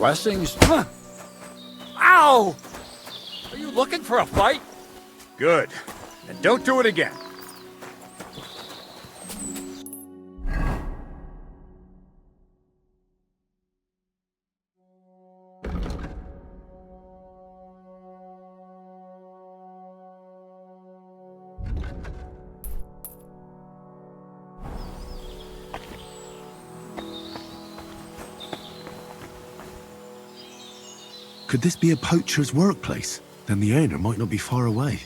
blessings. Ow! Are you looking for a fight? Good. And don't do it again. Could this be a poacher's workplace? Then the owner might not be far away.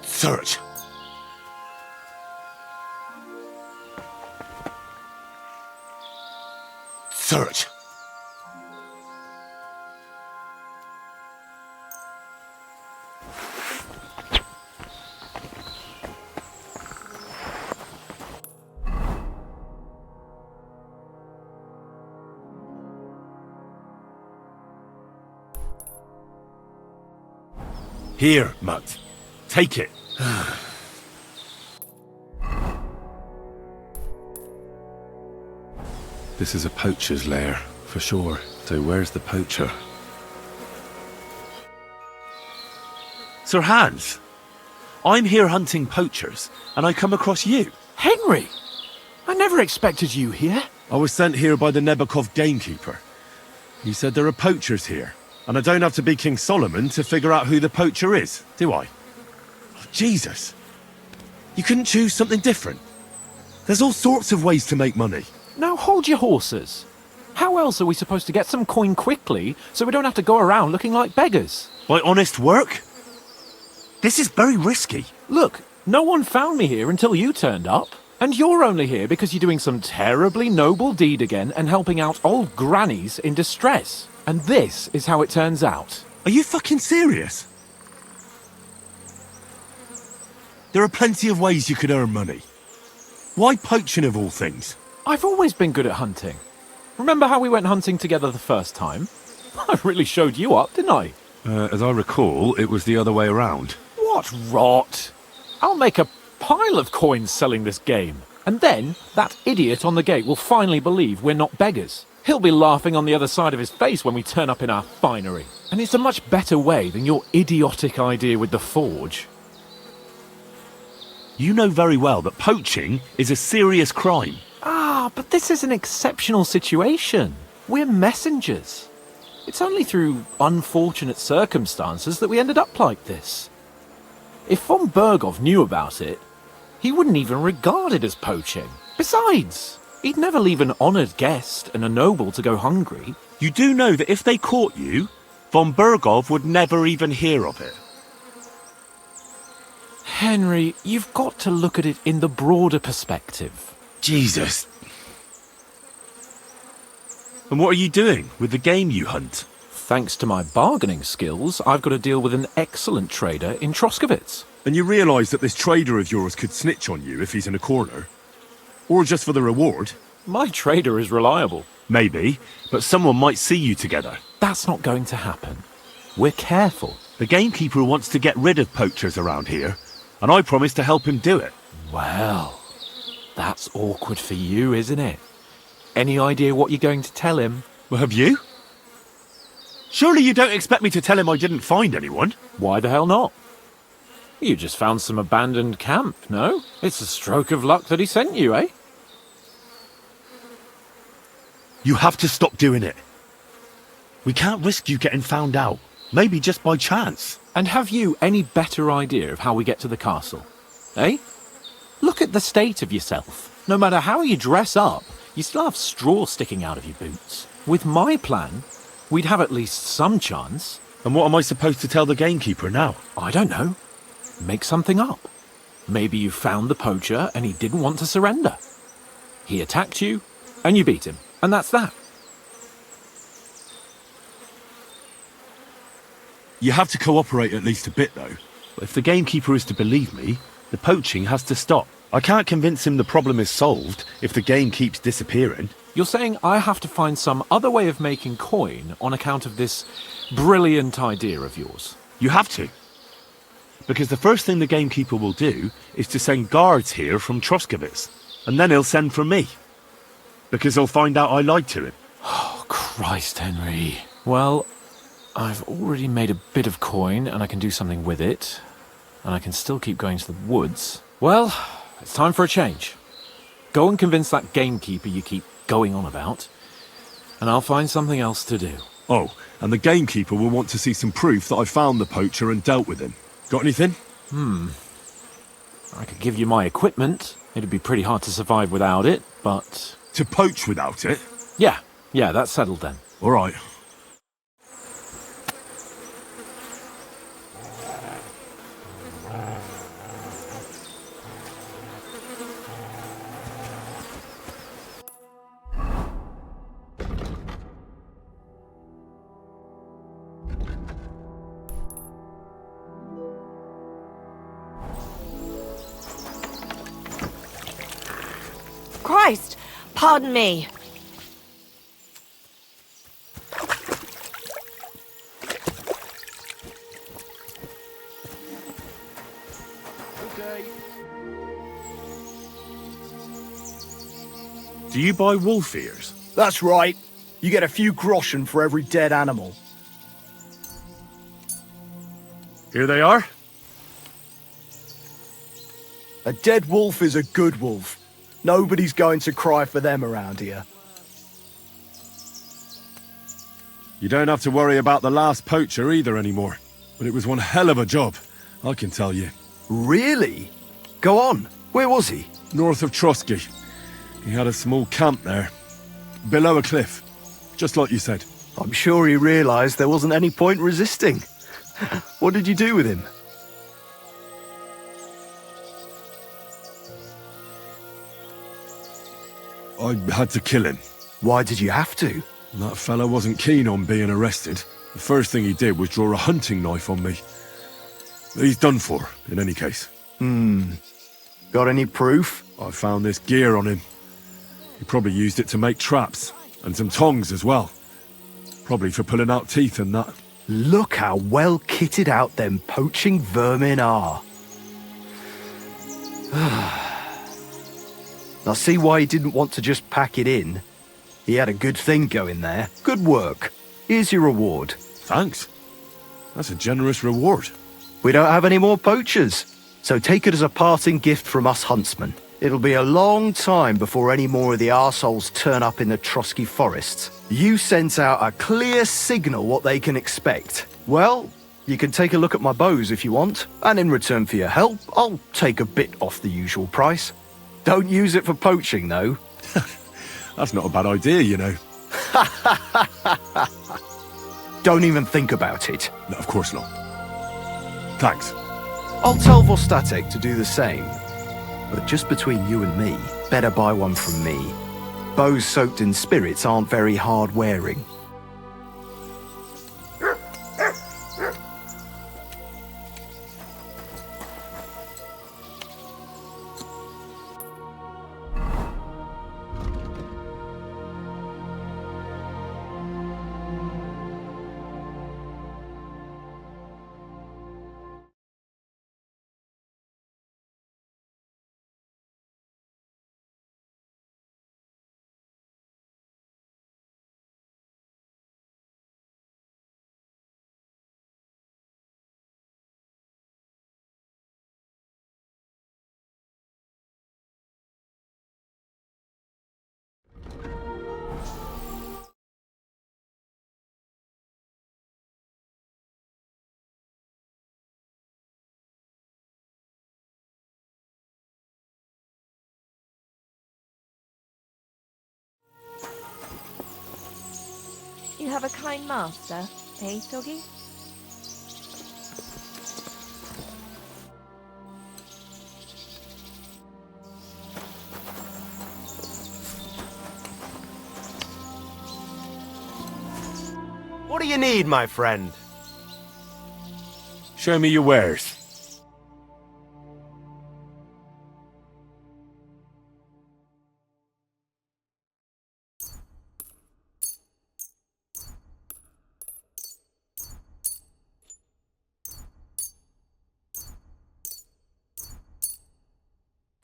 Search! Search! Here, Mutt. Take it. This is a poacher's lair, for sure. So where's the poacher? Sir Hans! I'm here hunting poachers, and I come across you. Henry! I never expected you here. I was sent here by the Nebakov gamekeeper. He said there are poachers here, and I don't have to be King Solomon to figure out who the poacher is, do I? Oh, Jesus! You couldn't choose something different? There's all sorts of ways to make money. Now hold your horses. How else are we supposed to get some coin quickly so we don't have to go around looking like beggars? By honest work? This is very risky. Look, no one found me here until you turned up. And you're only here because you're doing some terribly noble deed again and helping out old grannies in distress. And this is how it turns out. Are you fucking serious? There are plenty of ways you could earn money. Why poaching of all things? I've always been good at hunting. Remember how we went hunting together the first time? I really showed you up, didn't I? As I recall, it was the other way around. What rot! I'll make a pile of coins selling this game. And then, that idiot on the gate will finally believe we're not beggars. He'll be laughing on the other side of his face when we turn up in our finery. And it's a much better way than your idiotic idea with the forge. You know very well that poaching is a serious crime. Ah, but this is an exceptional situation. We're messengers. It's only through unfortunate circumstances that we ended up like this. If von Berghoff knew about it, he wouldn't even regard it as poaching. Besides, he'd never leave an honoured guest and a noble to go hungry. You do know that if they caught you, von Berghoff would never even hear of it. Henry, you've got to look at it in the broader perspective. Jesus. And what are you doing with the game you hunt? Thanks to my bargaining skills, I've got to deal with an excellent trader in Troskowitz. And you realise that this trader of yours could snitch on you if he's in a corner? Or just for the reward? My trader is reliable. Maybe, but someone might see you together. That's not going to happen. We're careful. The gamekeeper wants to get rid of poachers around here, and I promise to help him do it. Well, that's awkward for you, isn't it? Any idea what you're going to tell him? Well, have you? Surely you don't expect me to tell him I didn't find anyone? Why the hell not? You just found some abandoned camp, no? It's a stroke of luck that he sent you, eh? You have to stop doing it. We can't risk you getting found out. Maybe just by chance. And have you any better idea of how we get to the castle? Eh? Look at the state of yourself. No matter how you dress up, you still have straw sticking out of your boots. With my plan, we'd have at least some chance. And what am I supposed to tell the gamekeeper now? I don't know. Make something up. Maybe you found the poacher and he didn't want to surrender. He attacked you and you beat him. And that's that. You have to cooperate at least a bit, though. If the gamekeeper is to believe me, the poaching has to stop. I can't convince him the problem is solved if the game keeps disappearing. You're saying I have to find some other way of making coin on account of this brilliant idea of yours? You have to. Because the first thing the gamekeeper will do is to send guards here from Troskowitz, and then he'll send for me. Because he'll find out I lied to him. Oh, Christ, Henry. Well, I've already made a bit of coin, and I can do something with it. And I can still keep going to the woods. Well, it's time for a change. Go and convince that gamekeeper you keep going on about, and I'll find something else to do. Oh, and the gamekeeper will want to see some proof that I found the poacher and dealt with him. Got anything? I could give you my equipment. It'd be pretty hard to survive without it, but... To poach without it? Yeah, that's settled then. All right. Christ! Pardon me. Do you buy wolf ears? That's right. You get a few groschen for every dead animal. Here they are. A dead wolf is a good wolf. Nobody's going to cry for them around here. You don't have to worry about the last poacher either anymore. But it was one hell of a job, I can tell you. Really? Go on. Where was he? North of Trotsky. He had a small camp there. Below a cliff. Just like you said. I'm sure he realized there wasn't any point resisting. What did you do with him? I had to kill him. Why did you have to? That fella wasn't keen on being arrested. The first thing he did was draw a hunting knife on me. He's done for, in any case. Got any proof? I found this gear on him. He probably used it to make traps, and some tongs as well. Probably for pulling out teeth and that. Look how well kitted out them poaching vermin are. I see why he didn't want to just pack it in. He had a good thing going there. Good work. Here's your reward. Thanks. That's a generous reward. We don't have any more poachers, so take it as a parting gift from us huntsmen. It'll be a long time before any more of the arseholes turn up in the Trotsky forests. You sent out a clear signal what they can expect. Well, you can take a look at my bows if you want, and in return for your help, I'll take a bit off the usual price. Don't use it for poaching, though. That's not a bad idea, you know. Don't even think about it. No, of course not. Thanks. I'll tell Vostatek to do the same. But just between you and me, better buy one from me. Bows soaked in spirits aren't very hard wearing. You have a kind master, eh, Doggy? What do you need, my friend? Show me your wares.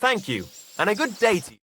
Thank you, and a good day to you.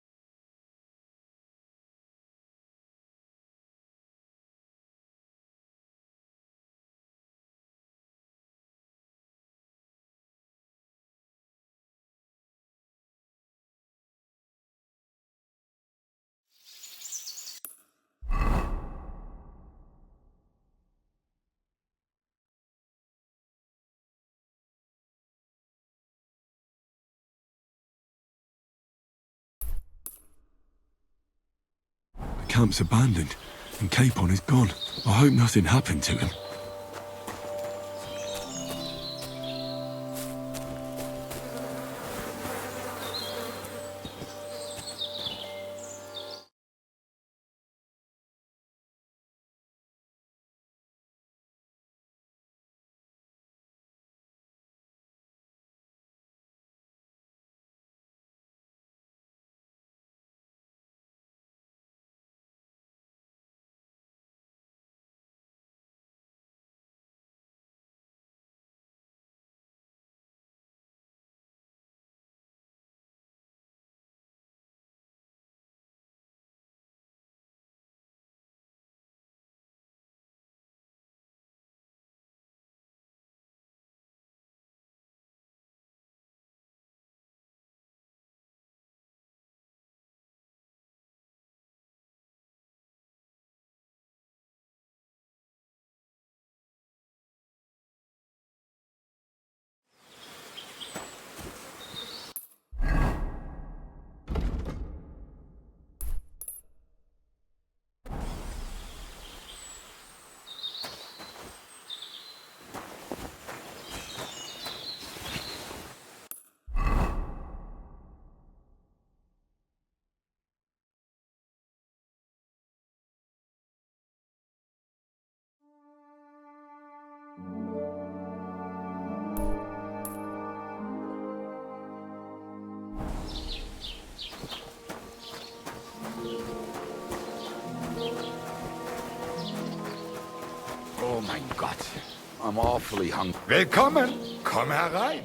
The camp's abandoned, and Capon is gone. I hope nothing happened to him. Oh mein Gott, I'm awfully hungry. Willkommen, komm herein.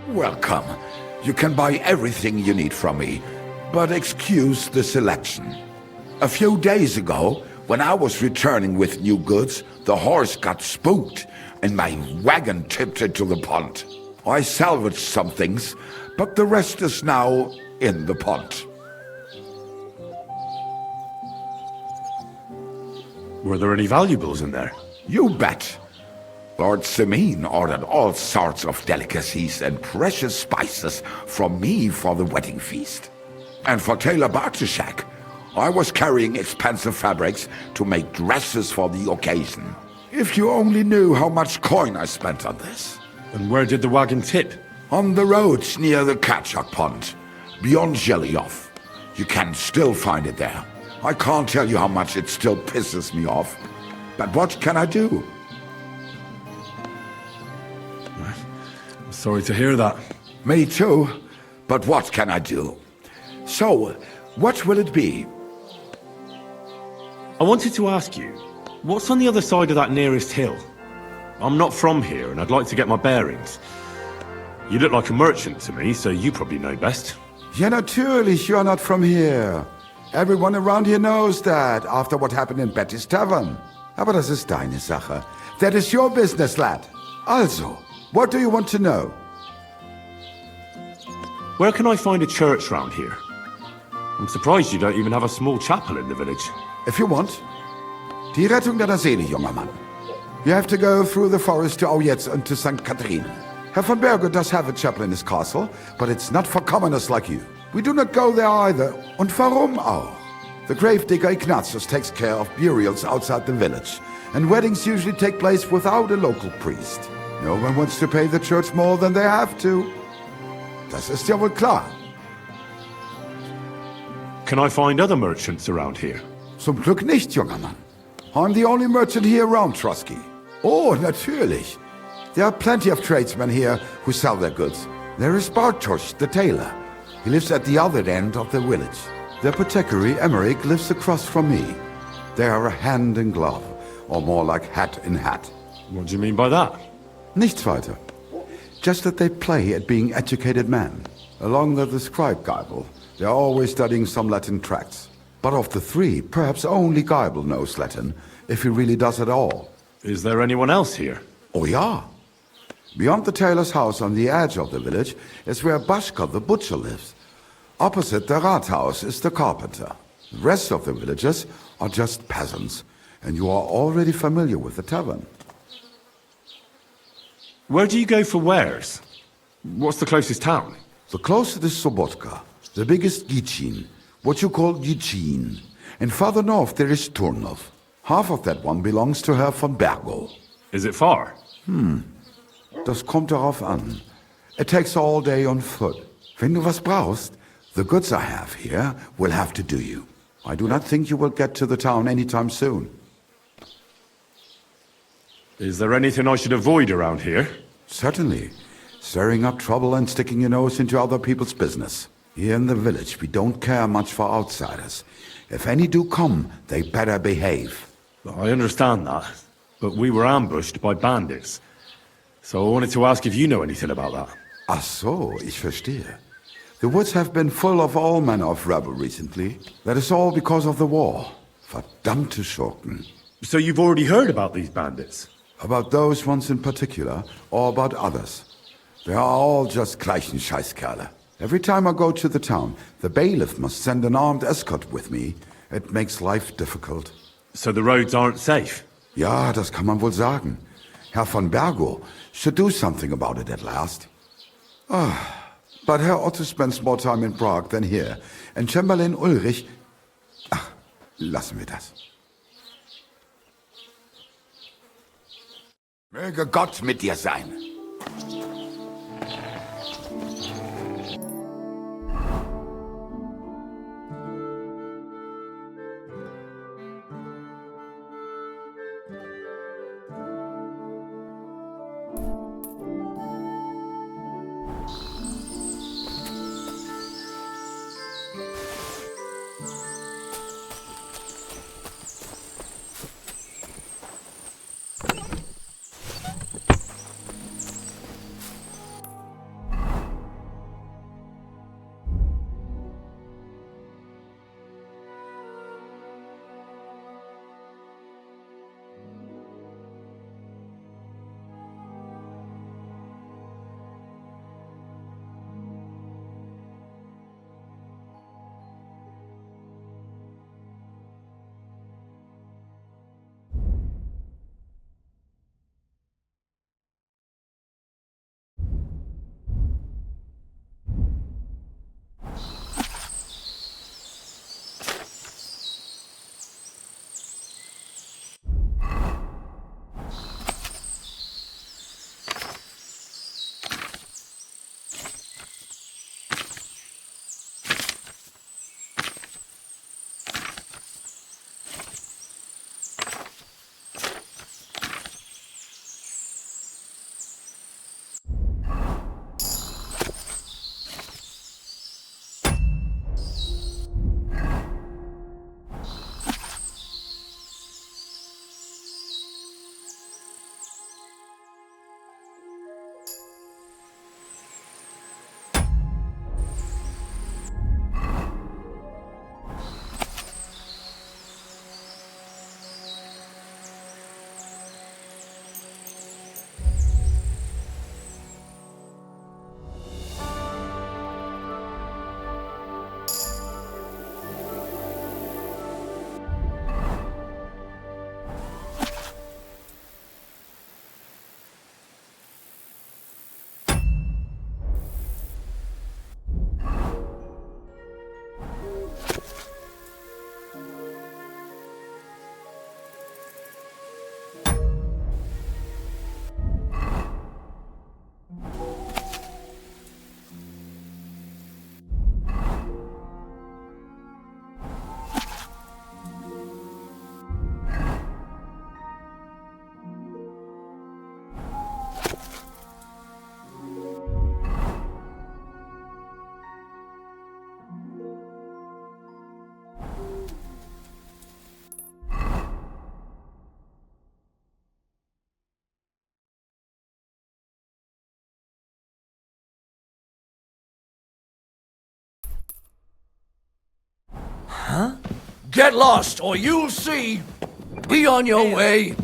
Welcome. You can buy everything you need from me, but excuse the selection. A few days ago, when I was returning with new goods, the horse got spooked and my wagon tipped into the pond. I salvaged some things, but the rest is now in the pond. Were there any valuables in there? You bet. Lord Simeon ordered all sorts of delicacies and precious spices from me for the wedding feast. And for Taylor Bartoszek, I was carrying expensive fabrics to make dresses for the occasion. If you only knew how much coin I spent on this. And where did the wagon tip? On the roads near the Katchak Pond, beyond Jellyov. You can still find it there. I can't tell you how much it still pisses me off. But what can I do? I'm sorry to hear that. Me too. But what can I do? So, what will it be? I wanted to ask you, what's on the other side of that nearest hill? I'm not from here, and I'd like to get my bearings. You look like a merchant to me, so you probably know best. Ja, natürlich, you're not from here. Everyone around here knows that, after what happened in Betty's Tavern. Aber das ist deine Sache. That is your business, lad. Also, what do you want to know? Where can I find a church round here? I'm surprised you don't even have a small chapel in the village. If you want. Die Rettung deiner Seele, junger Mann. You have to go through the forest to Aulitz and to St. Katherine. Herr von Berger does have a chapel in his castle, but it's not for commoners like you. We do not go there either. Und warum auch? The gravedigger Ignatius takes care of burials outside the village, and weddings usually take place without a local priest. No one wants to pay the church more than they have to. Das ist ja wohl klar. Can I find other merchants around here? Zum Glück nicht, junger Mann. I'm the only merchant here around Trusky. Oh, natürlich. There are plenty of tradesmen here who sell their goods. There is Bartosz, the tailor. He lives at the other end of the village. The apothecary, Emmerich, lives across from me. They are hand in glove, or more like hat in hat. What do you mean by that? Nichts weiter. Just that they play at being educated men. Along with the scribe Geibel, they are always studying some Latin tracts. But of the three, perhaps only Geibel knows Latin, if he really does at all. Is there anyone else here? Oh yeah. Beyond the tailor's house on the edge of the village is where Bashka the butcher lives. Opposite the Rathaus is the carpenter. The rest of the villagers are just peasants, and you are already familiar with the tavern. Where do you go for wares? What's the closest town? The closest is Sobotka, the biggest Gichin, what you call Gichin. And further north there is Turnov. Half of that one belongs to Herr von Bergo. Is it far? Das kommt darauf an. It takes all day on foot. Wenn du was brauchst, the goods I have here will have to do you. I do not think you will get to the town anytime soon. Is there anything I should avoid around here? Certainly. Stirring up trouble and sticking your nose into other people's business. Here in the village, we don't care much for outsiders. If any do come, they better behave. I understand that, but we were ambushed by bandits. So I wanted to ask if you know anything about that. Ach so, ich verstehe. The woods have been full of all manner of rebel recently. That is all because of the war. Verdammte Schurken. So you've already heard about these bandits? About those ones in particular, or about others. They are all just gleichen Scheißkerle. Every time I go to the town, the bailiff must send an armed escort with me. It makes life difficult. So the roads aren't safe? Ja, das kann man wohl sagen. Herr von Bergo should do something about it at last. But Herr Otto spends more time in Prague than here. And Chamberlain Ulrich... Ach, lassen wir das. Möge Gott mit dir sein. Get lost, or you'll see. Be on your way.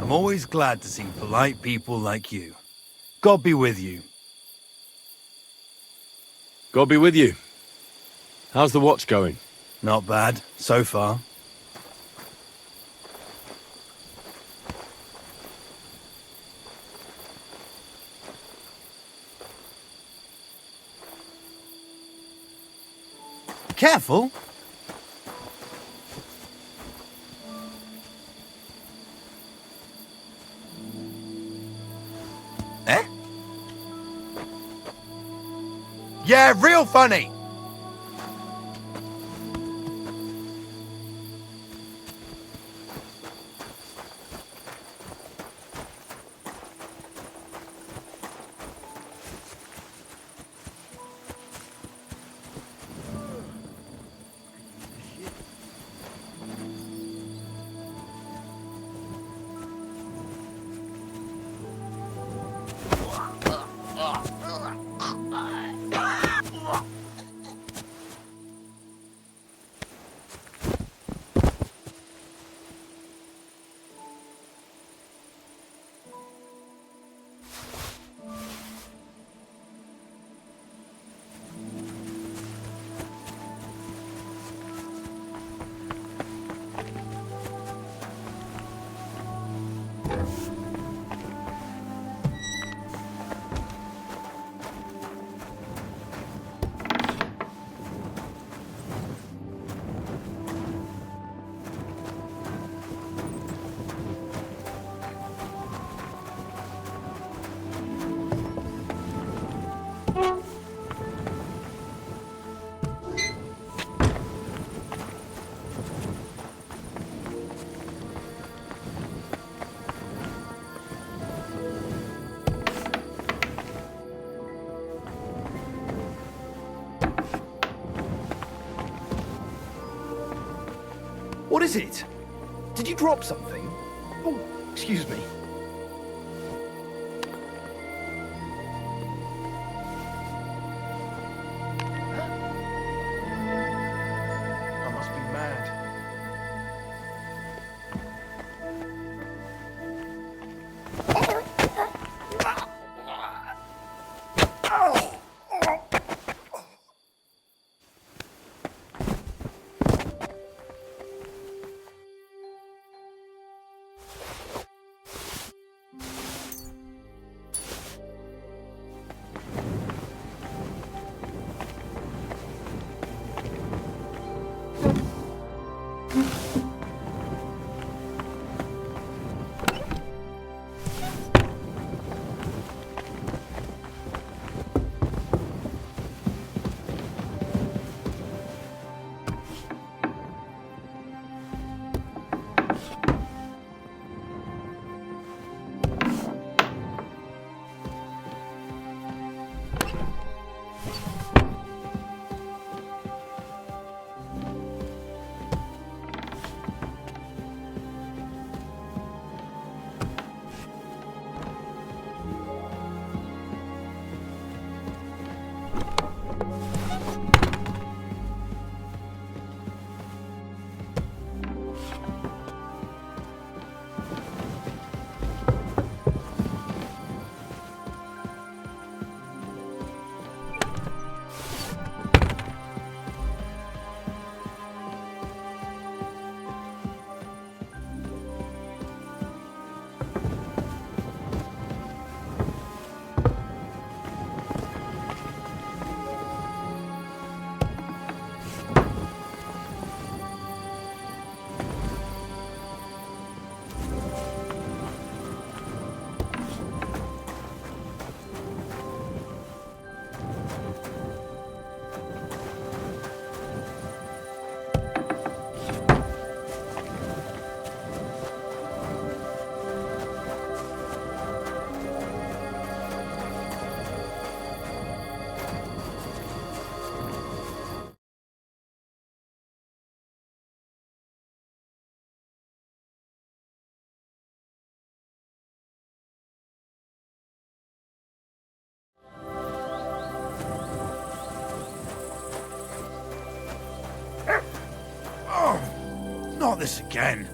I'm always glad to see polite people like you. God be with you. God be with you. How's the watch going? Not bad, so far. Careful! Eh? Yeah, real funny! What is it? Did you drop something? Oh, excuse me. I must be mad. this again.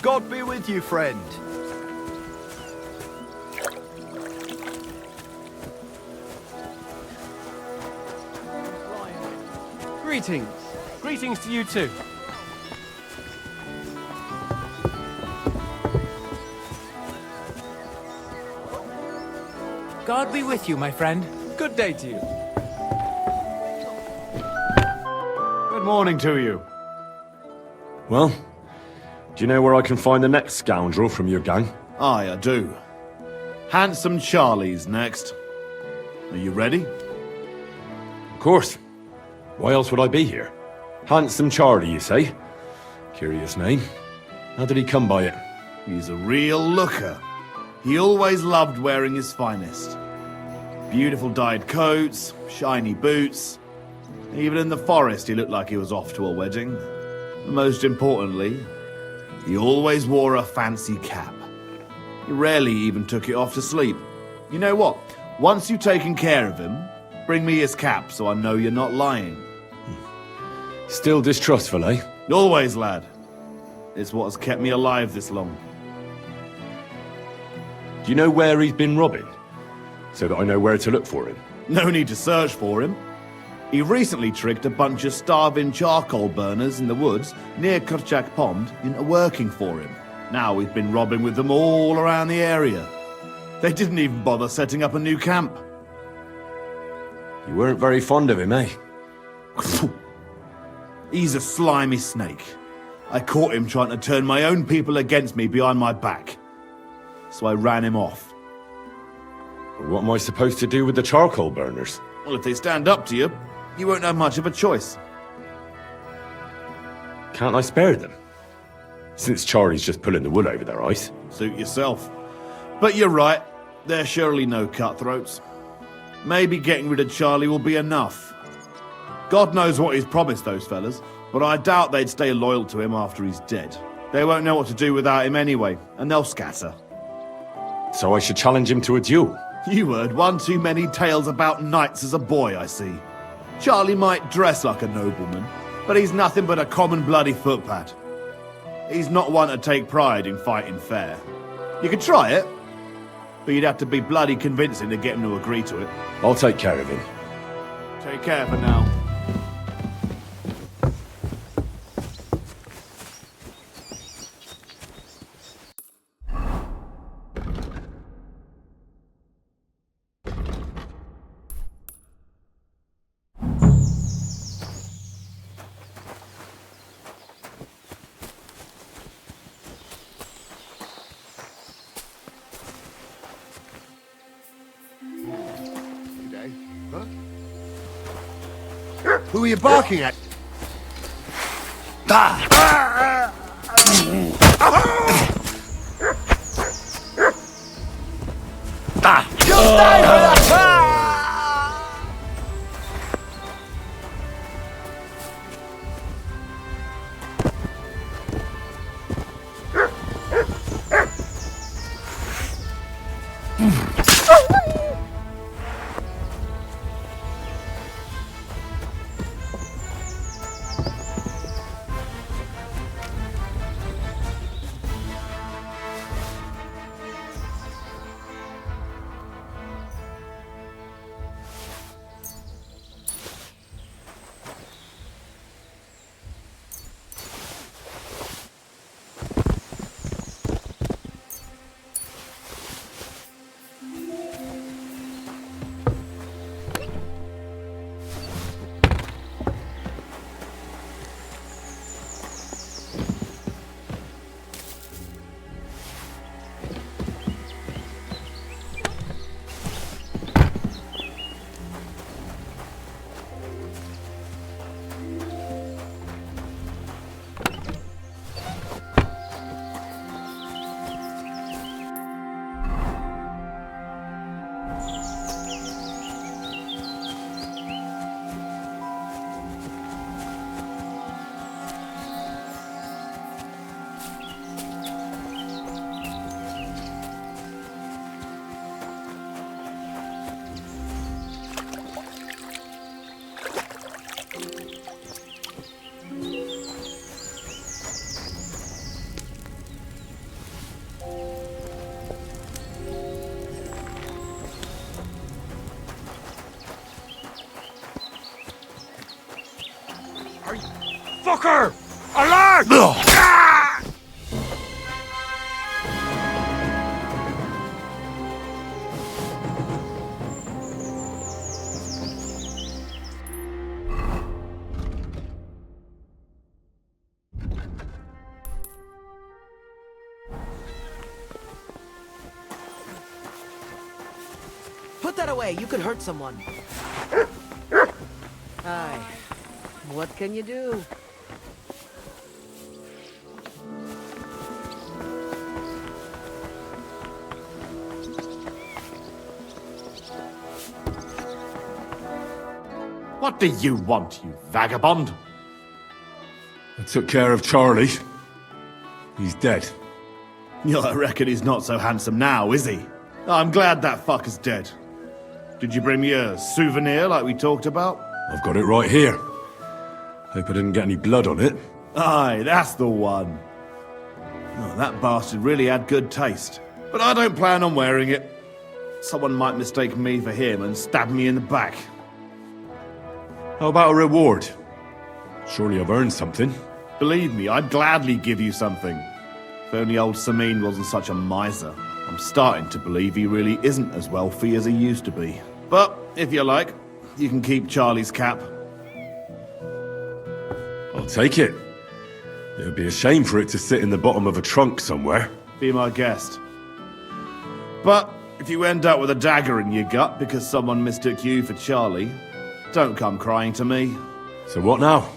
God be with you, friend. Greetings. Greetings to you too. God be with you, my friend. Good day to you. Good morning to you. Well, do you know where I can find the next scoundrel from your gang? Aye, I do. Handsome Charlie's next. Are you ready? Of course. Why else would I be here? Handsome Charlie, you say? Curious name. How did he come by it? He's a real looker. He always loved wearing his finest. Beautiful dyed coats, shiny boots. Even in the forest, he looked like he was off to a wedding. Most importantly, he always wore a fancy cap. He rarely even took it off to sleep. You know what? Once you've taken care of him, bring me his cap so I know you're not lying. Still distrustful, eh? Always, lad. It's what has kept me alive this long. Do you know where he's been robbing? So that I know where to look for him. No need to search for him. He recently tricked a bunch of starving charcoal burners in the woods near Kurchak Pond into working for him. Now he's been robbing with them all around the area. They didn't even bother setting up a new camp. You weren't very fond of him, eh? He's a slimy snake. I caught him trying to turn my own people against me behind my back. So I ran him off. What am I supposed to do with the charcoal burners? Well, if they stand up to you, you won't have much of a choice. Can't I spare them? Since Charlie's just pulling the wool over their eyes. Suit yourself. But you're right, they're surely no cutthroats. Maybe getting rid of Charlie will be enough. God knows what he's promised those fellas, but I doubt they'd stay loyal to him after he's dead. They won't know what to do without him anyway, and they'll scatter. So I should challenge him to a duel. You heard one too many tales about knights as a boy, I see. Charlie might dress like a nobleman, but he's nothing but a common bloody footpad. He's not one to take pride in fighting fair. You could try it, but you'd have to be bloody convincing to get him to agree to it. I'll take care of him. Take care for now. Who are you barking at? You'll die for that! fucker! Alive! Ah! Put that away, you could hurt someone. Aye. What can you do? What do you want, you vagabond? I took care of Charlie. He's dead. Yeah, I reckon he's not so handsome now, is he? I'm glad that fucker's dead. Did you bring me a souvenir like we talked about? I've got it right here. Hope I didn't get any blood on it. Aye, that's the one. Oh, that bastard really had good taste. But I don't plan on wearing it. Someone might mistake me for him and stab me in the back. How about a reward? Surely I've earned something. Believe me, I'd gladly give you something. If only old Samin wasn't such a miser. I'm starting to believe he really isn't as wealthy as he used to be. But, if you like, you can keep Charlie's cap. I'll take it. It would be a shame for it to sit in the bottom of a trunk somewhere. Be my guest. But, if you end up with a dagger in your gut because someone mistook you for Charlie, don't come crying to me. So what now?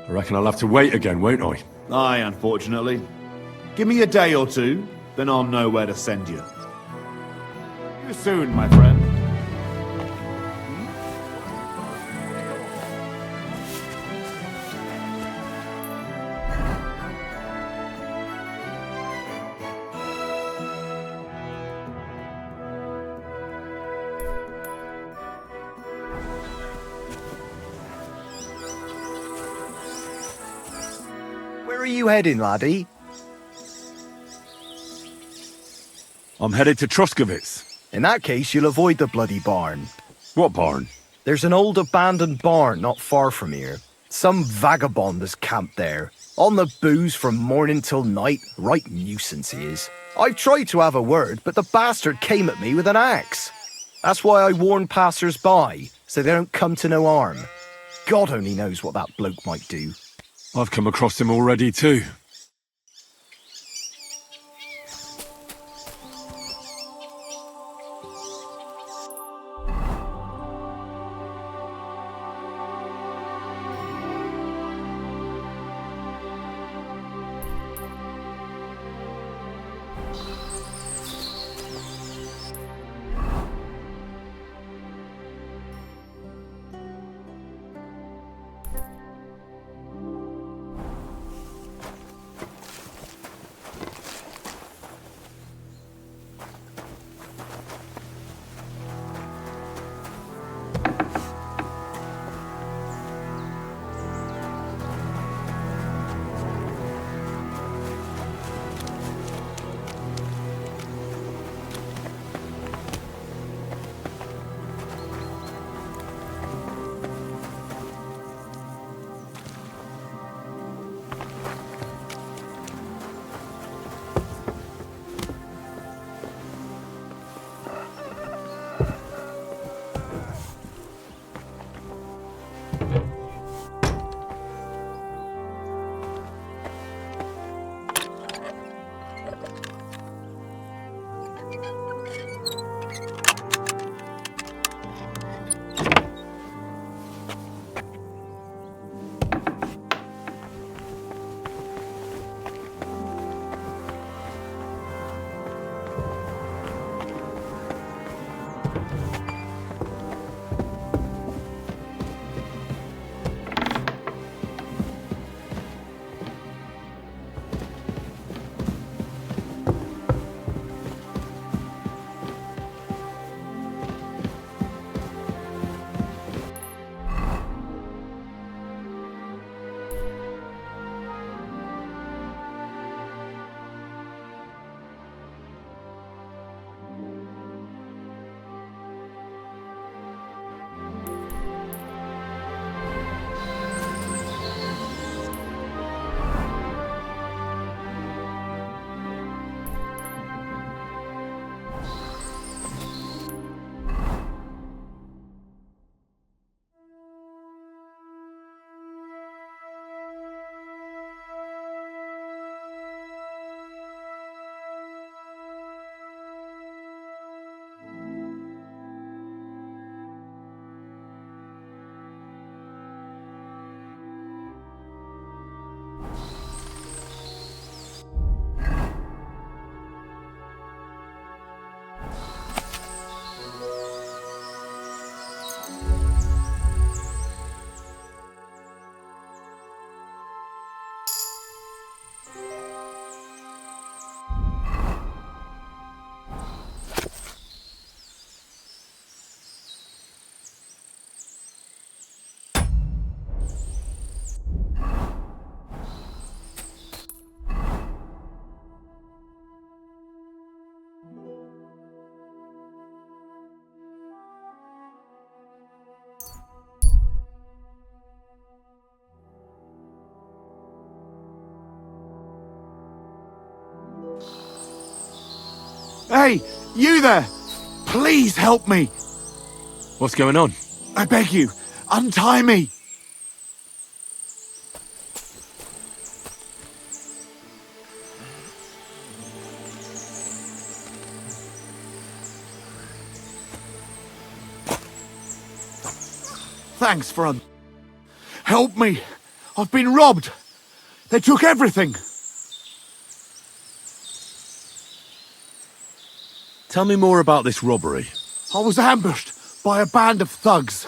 I reckon I'll have to wait again, won't I? Aye, unfortunately. Give me a day or two, then I'll know where to send you. See you soon, my friend. Where are you heading, laddie? I'm headed to Troskovitz. In that case, you'll avoid the bloody barn. What barn? There's an old abandoned barn not far from here. Some vagabond has camped there. On the booze from morning till night. Right nuisance he is. I've tried to have a word, but the bastard came at me with an axe. That's why I warn passers-by, so they don't come to no harm. God only knows what that bloke might do. I've come across him already too. Hey, you there! Please help me! What's going on? I beg you, untie me! Thanks, Front. Help me! I've been robbed! They took everything! Tell me more about this robbery. I was ambushed by a band of thugs.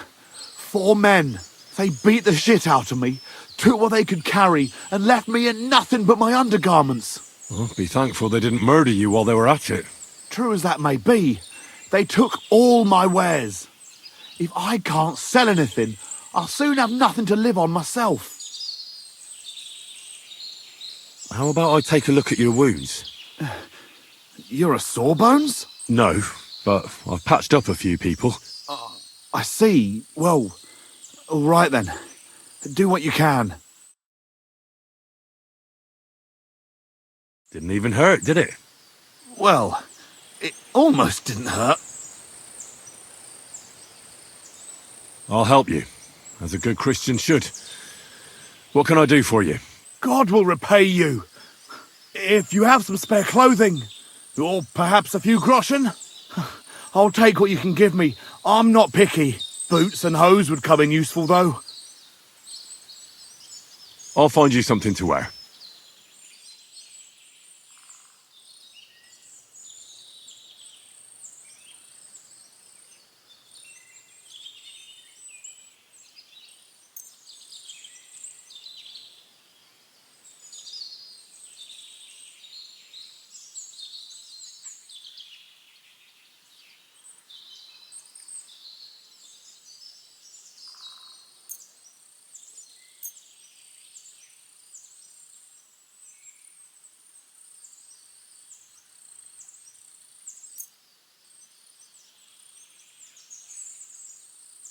4 men. They beat the shit out of me, took what they could carry, and left me in nothing but my undergarments. Well, be thankful they didn't murder you while they were at it. True as that may be, they took all my wares. If I can't sell anything, I'll soon have nothing to live on myself. How about I take a look at your wounds? You're a sawbones? No, but I've patched up a few people. I see. Well, all right then. Do what you can. Didn't even hurt, did it? Well, it almost didn't hurt. I'll help you, as a good Christian should. What can I do for you? God will repay you. If you have some spare clothing, or perhaps a few groschen, I'll take what you can give me. I'm not picky. Boots and hose would come in useful, though. I'll find you something to wear.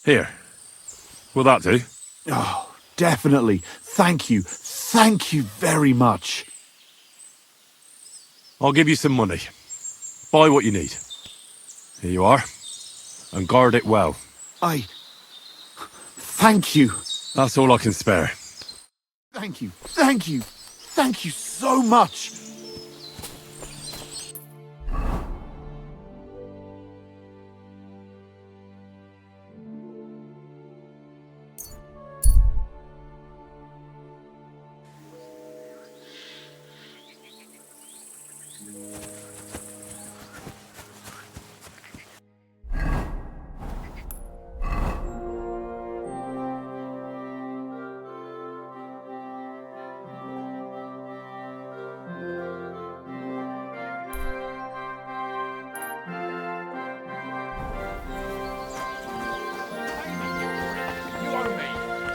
Here. Will that do? Oh, definitely. Thank you. Thank you very much. I'll give you some money. Buy what you need. Here you are. And guard it well. Thank you. That's all I can spare. Thank you. Thank you. Thank you so much.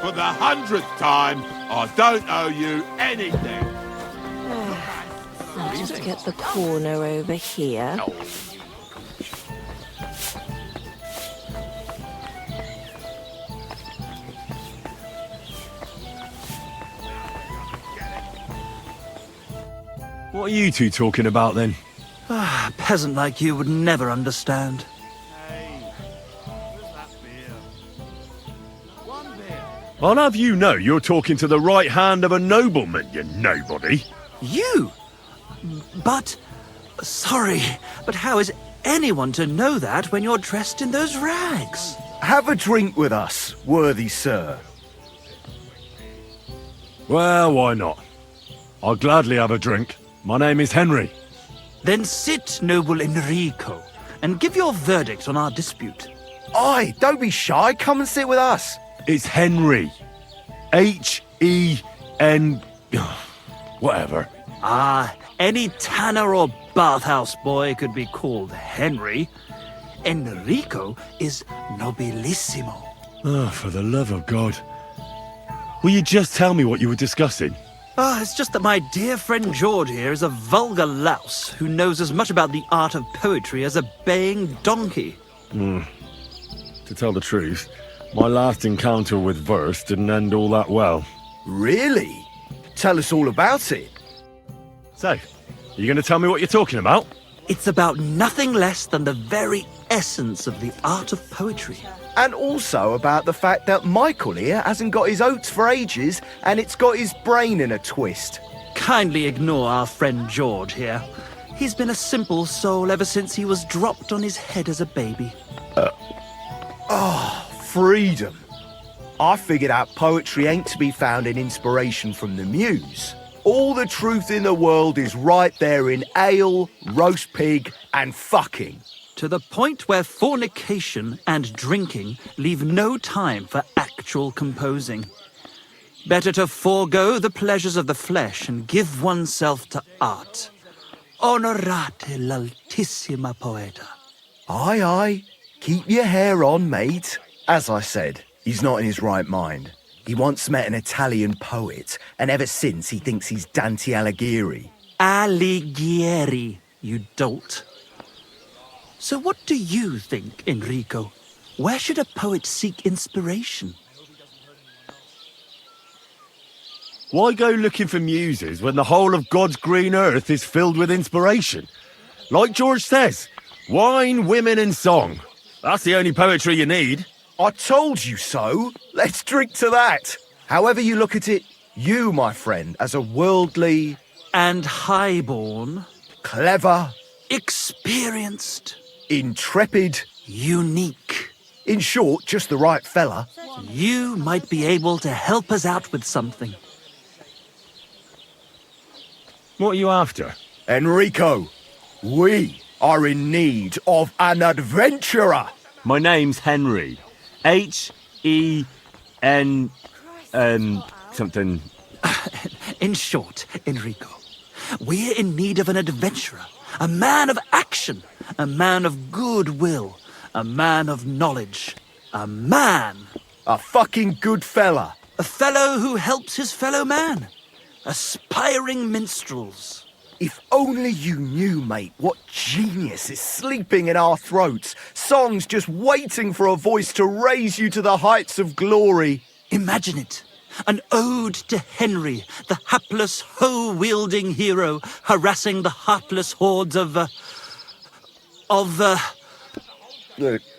For the 100th time, I don't owe you anything. I'll just get the corner over here. What are you two talking about then? A peasant like you would never understand. I'll have you know you're talking to the right hand of a nobleman, you nobody. You? But... Sorry, but how is anyone to know that when you're dressed in those rags? Have a drink with us, worthy sir. Well, why not? I'll gladly have a drink. My name is Henry. Then sit, noble Enrico, and give your verdict on our dispute. Aye, don't be shy. Come and sit with us. It's Henry. H-E-N... whatever. Ah, any tanner or bathhouse boy could be called Henry. Enrico is nobilissimo. Oh, for the love of God. Will you just tell me what you were discussing? It's just that my dear friend George here is a vulgar louse who knows as much about the art of poetry as a baying donkey. To tell the truth, my last encounter with verse didn't end all that well. Really? Tell us all about it. So, are you going to tell me what you're talking about? It's about nothing less than the very essence of the art of poetry. And also about the fact that Michael here hasn't got his oats for ages and it's got his brain in a twist. Kindly ignore our friend George here. He's been a simple soul ever since he was dropped on his head as a baby. Freedom. I figured out poetry ain't to be found in inspiration from the muse. All the truth in the world is right there in ale, roast pig, and fucking. To the point where fornication and drinking leave no time for actual composing. Better to forego the pleasures of the flesh and give oneself to art. Onorate l'altissima poeta. Aye, aye. Keep your hair on, mate. As I said, he's not in his right mind. He once met an Italian poet, and ever since he thinks he's Dante Alighieri. Alighieri, you dolt. So what do you think, Enrico? Where should a poet seek inspiration? Why go looking for muses when the whole of God's green earth is filled with inspiration? Like George says, wine, women and song. That's the only poetry you need. I told you so. Let's drink to that. However you look at it, you, my friend, as a worldly... And highborn. Clever. Experienced. Intrepid. Unique. In short, just the right fella. You might be able to help us out with something. What are you after? Enrico, we are in need of an adventurer. My name's Henry. H-E-N... something... In short, Enrico, we're in need of an adventurer. A man of action. A man of goodwill. A man of knowledge. A man. A fucking good fella. A fellow who helps his fellow man. Aspiring minstrels. If only you knew, mate, what genius is sleeping in our throats. Songs just waiting for a voice to raise you to the heights of glory. Imagine it. An ode to Henry, the hapless, hoe-wielding hero, harassing the heartless hordes of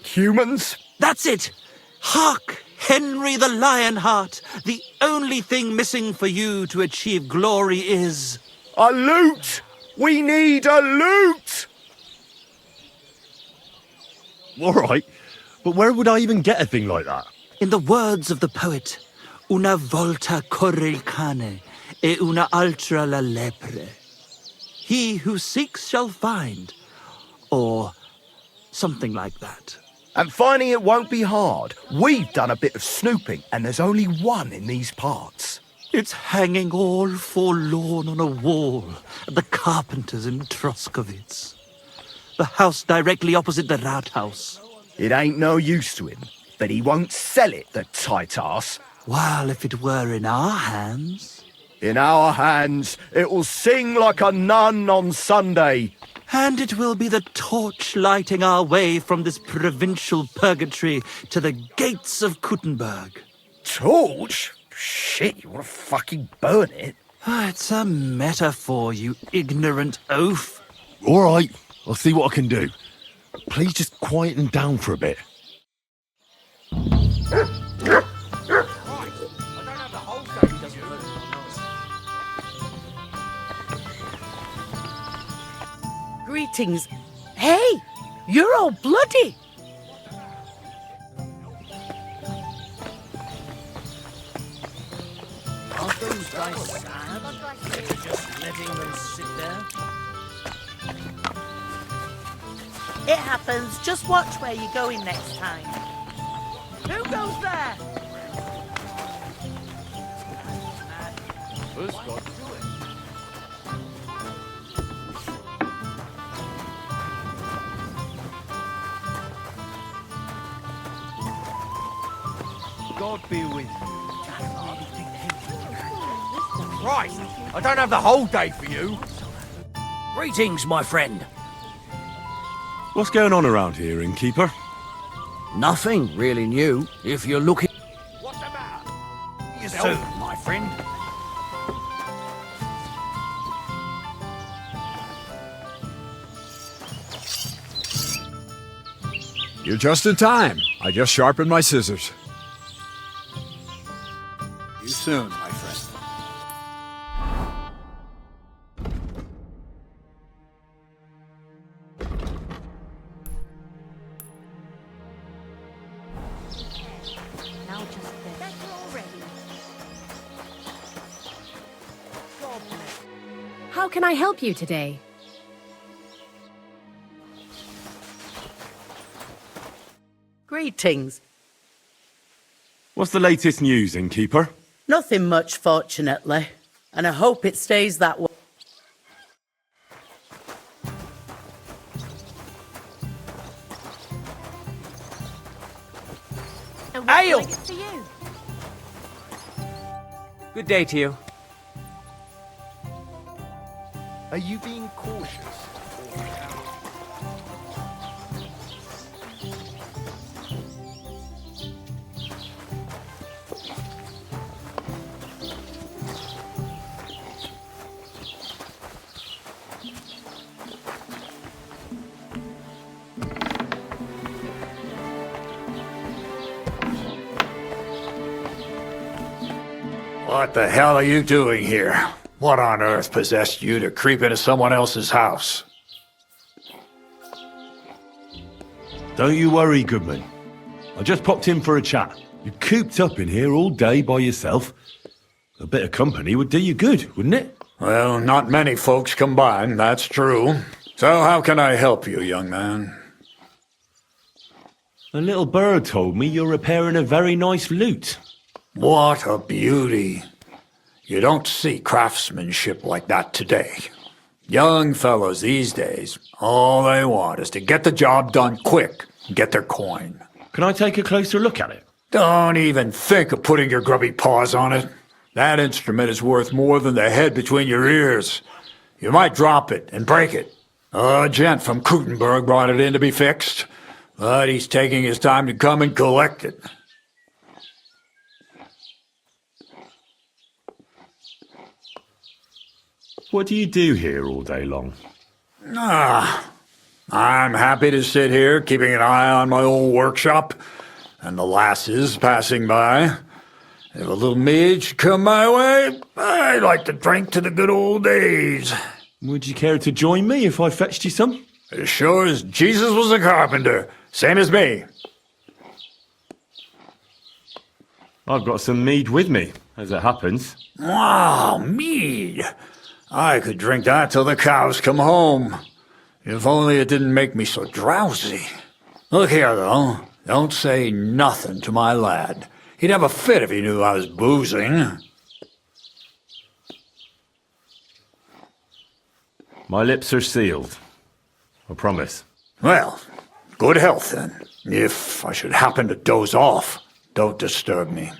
humans? That's it! Hark, Henry the Lionheart! The only thing missing for you to achieve glory is... A lute! We need a lute! All right, but where would I even get a thing like that? In the words of the poet, una volta corre il cane, e una altra la lepre. He who seeks shall find, or something like that. And finding it won't be hard. We've done a bit of snooping, and there's only one in these parts. It's hanging all forlorn on a wall at the carpenter's in Troskowitz. The house directly opposite the Rathaus. It ain't no use to him, but he won't sell it, the tight ass. Well, if it were in our hands... In our hands, it will sing like a nun on Sunday. And it will be the torch lighting our way from this provincial purgatory to the gates of Kuttenberg. Torch? Shit, you want to fucking burn it? It's a metaphor, you ignorant oaf. All right, I'll see what I can do. Please just quieten down for a bit. Greetings. Hey, you're all bloody. Aren't those guys sad? Just letting them sit there? It happens. Just watch where you're going next time. Who goes there? Who's got to it? God be with you. Christ! I don't have the whole day for you. Greetings, my friend. What's going on around here, innkeeper? Nothing really new, if you're looking... What's the matter? You soon, my friend. You're just in time. I just sharpened my scissors. You soon, my friend. Now just this. Better already. How can I help you today? Greetings. What's the latest news, innkeeper? Nothing much, fortunately. And I hope it stays that way. Ale! Good day to you. Are you being cautious? What the hell are you doing here? What on earth possessed you to creep into someone else's house? Don't you worry, Goodman. I just popped in for a chat. You're cooped up in here all day by yourself. A bit of company would do you good, wouldn't it? Well, not many folks combine, that's true. So how can I help you, young man? A little bird told me you're repairing a very nice lute. What a beauty. You don't see craftsmanship like that today. Young fellows these days, all they want is to get the job done quick and get their coin. Can I take a closer look at it? Don't even think of putting your grubby paws on it. That instrument is worth more than the head between your ears. You might drop it and break it. A gent from Kuttenberg brought it in to be fixed, but he's taking his time to come and collect it. What do you do here all day long? I'm happy to sit here, keeping an eye on my old workshop, and the lasses passing by. If a little mead should come my way, I'd like to drink to the good old days. Would you care to join me if I fetched you some? As sure as Jesus was a carpenter, same as me. I've got some mead with me, as it happens. Wow, mead! I could drink that till the cows come home. If only it didn't make me so drowsy. Look here, though. Don't say nothing to my lad. He'd have a fit if he knew I was boozing. My lips are sealed. I promise. Well, good health, then. If I should happen to doze off, don't disturb me.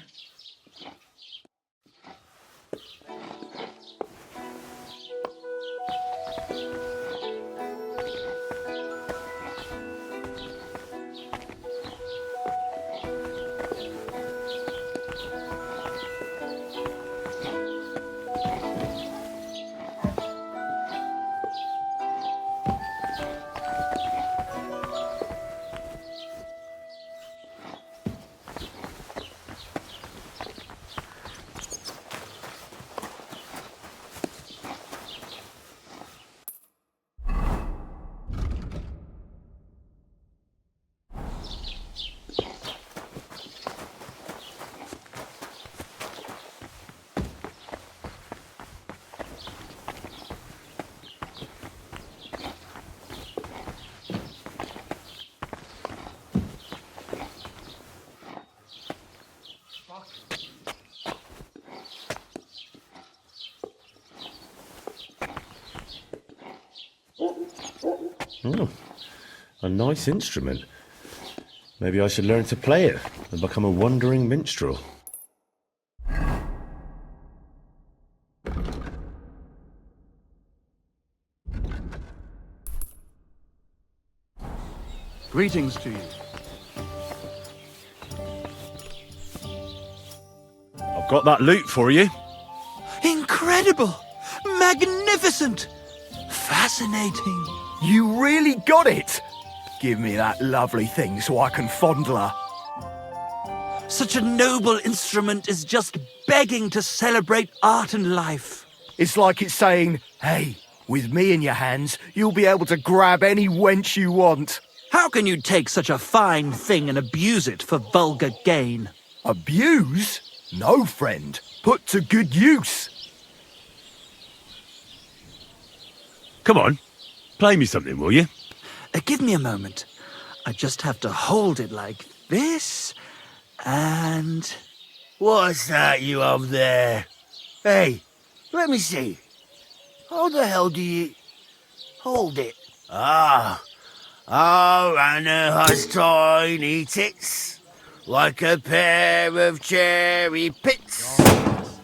Oh, a nice instrument. Maybe I should learn to play it and become a wandering minstrel. Greetings to you. I've got that lute for you. Incredible! Magnificent! Fascinating! You really got it! Give me that lovely thing so I can fondle her. Such a noble instrument is just begging to celebrate art and life. It's like it's saying, hey, with me in your hands, you'll be able to grab any wench you want. How can you take such a fine thing and abuse it for vulgar gain? Abuse? No, friend. Put to good use. Come on, play me something, will you? Give me a moment. I just have to hold it like this, and... What's that you up there? Hey, let me see. How the hell do you... hold it? Oh, Anna has tiny tits, like a pair of cherry pits.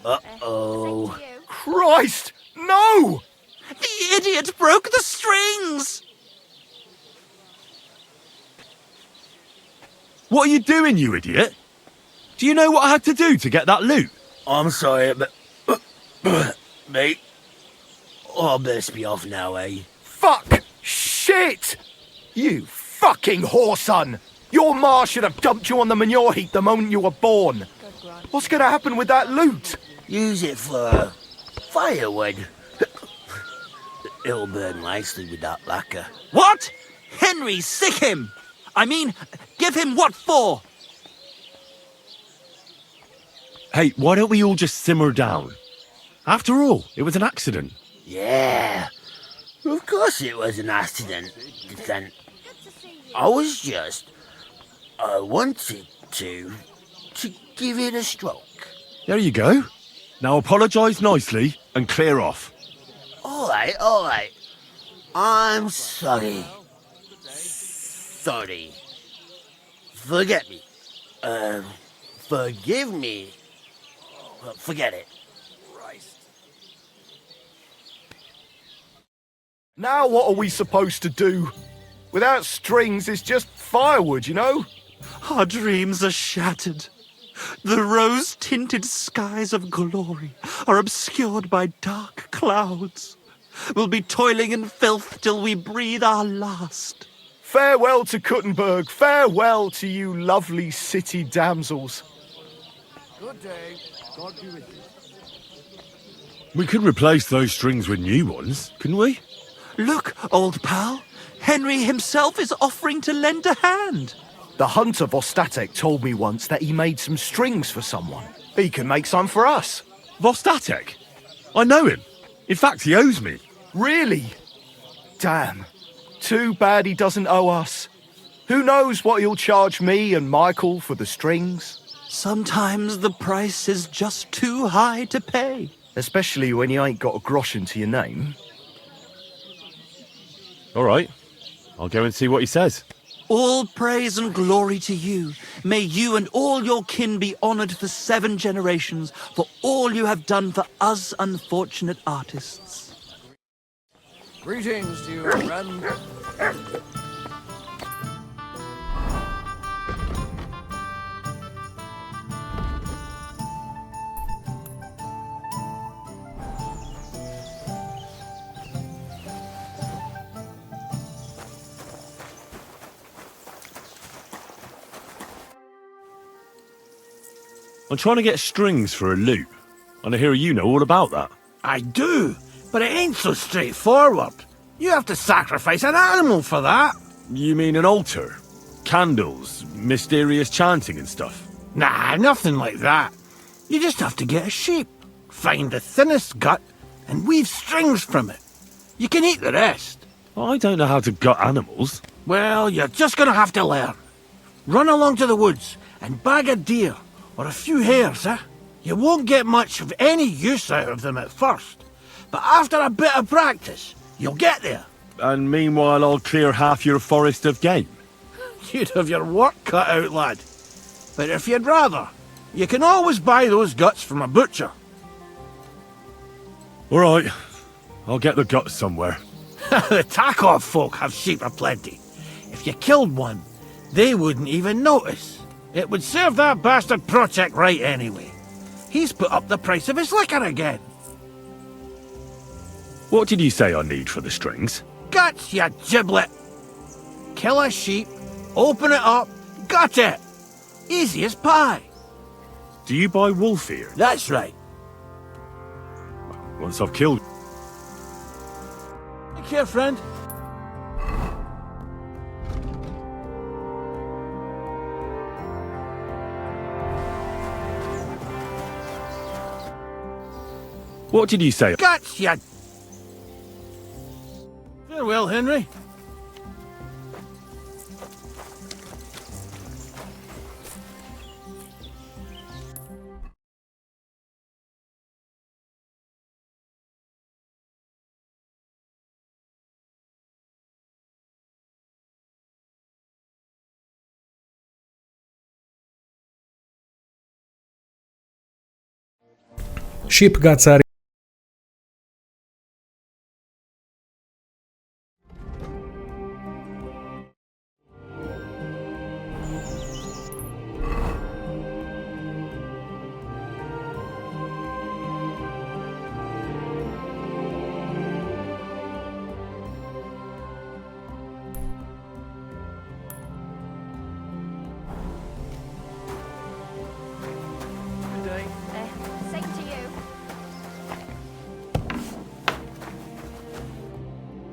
Uh-oh. Christ, no! The idiot broke the strings! What are you doing, you idiot? Do you know what I had to do to get that loot? I'm sorry, but... mate, I'll best be off now, eh? Fuck! Shit! You fucking whoreson! Your ma should have dumped you on the manure heap the moment you were born. What's gonna happen with that loot? Use it for firewood. It'll burn nicely with that lacquer. What? Henry, sick him! I mean, give him what for? Hey, why don't we all just simmer down? After all, it was an accident. Yeah, of course it was an accident. Then I wanted to give it a stroke. There you go. Now apologise nicely and clear off. All right. I'm sorry. Sorry. Forget me. Forgive me. Forget it. Now what are we supposed to do? Without strings, it's just firewood, you know? Our dreams are shattered. The rose-tinted skies of glory are obscured by dark clouds. We'll be toiling in filth till we breathe our last. Farewell to Kuttenberg. Farewell to you lovely city damsels. Good day. God be with you. We could replace those strings with new ones, couldn't we? Look, old pal. Henry himself is offering to lend a hand. The hunter Vostatek told me once that he made some strings for someone. He can make some for us. Vostatek? I know him. In fact, he owes me. Really? Damn. Too bad he doesn't owe us. Who knows what he'll charge me and Michael for the strings? Sometimes the price is just too high to pay. Especially when you ain't got a groschen to your name. All right. I'll go and see what he says. All praise and glory to you. May you and all your kin be honoured for 7 generations for all you have done for us unfortunate artists. Greetings to you, friend. I'm trying to get strings for a loop, and I hear you know all about that. I do, but it ain't so straightforward. You have to sacrifice an animal for that. You mean an altar? Candles, mysterious chanting and stuff? Nah, nothing like that. You just have to get a sheep, find the thinnest gut, and weave strings from it. You can eat the rest. I don't know how to gut animals. Well, you're just gonna have to learn. Run along to the woods and bag a deer, or a few hares, eh? You won't get much of any use out of them at first, but after a bit of practice, you'll get there. And meanwhile, I'll clear half your forest of game. You'd have your work cut out, lad. But if you'd rather, you can always buy those guts from a butcher. All right, I'll get the guts somewhere. The Takov folk have sheep aplenty. If you killed one, they wouldn't even notice. It would serve that bastard Protek right anyway. He's put up the price of his liquor again. What did you say I need for the strings? Guts, you giblet! kill a sheep, open it up, got it. Easy as pie. Do you buy wolf ear? That's right. Once I've killed... Take care, friend. What did you say? Gotcha! Farewell, Henry. Shipga cari. Same to you.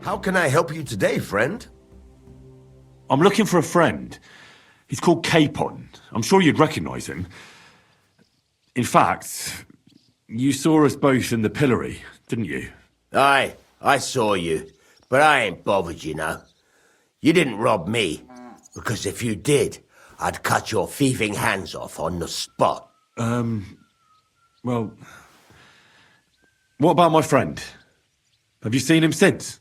How can I help you today, friend? I'm looking for a friend. He's called Capon. I'm sure you'd recognize him. In fact, you saw us both in the pillory, didn't you? Aye, I saw you. But I ain't bothered, you know. You didn't rob me. Because if you did, I'd cut your thieving hands off on the spot. Well... What about my friend? Have you seen him since?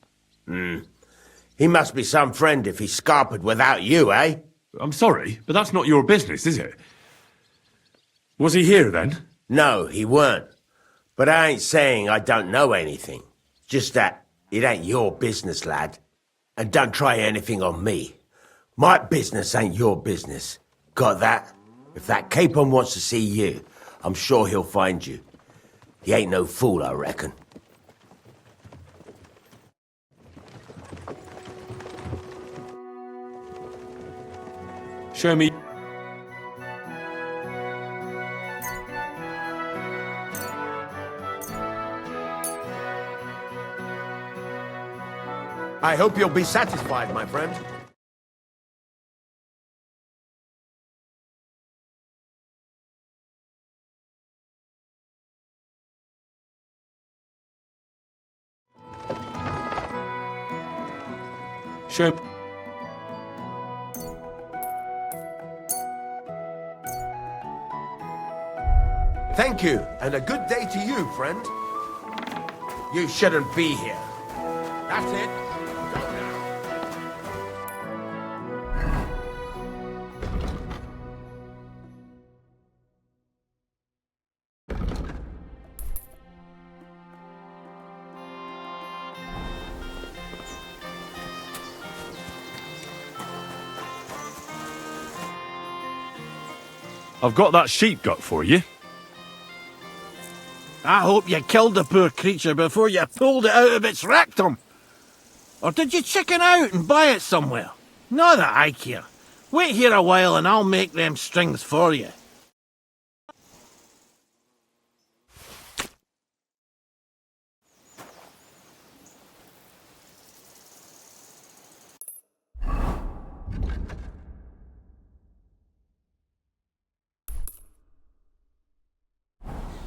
He must be some friend if he's scarpered without you, eh? I'm sorry, but that's not your business, is it? Was he here then? No, he weren't. But I ain't saying I don't know anything. Just that it ain't your business, lad. And don't try anything on me. My business ain't your business. Got that? If that Capon wants to see you, I'm sure he'll find you. He ain't no fool, I reckon. Show me. I hope you'll be satisfied, my friend. Show. Thank you, and a good day to you, friend. You shouldn't be here. That's it. I've got that sheep gut for you. I hope you killed the poor creature before you pulled it out of its rectum. Or did you chicken out and buy it somewhere? Not that I care. Wait here a while and I'll make them strings for you.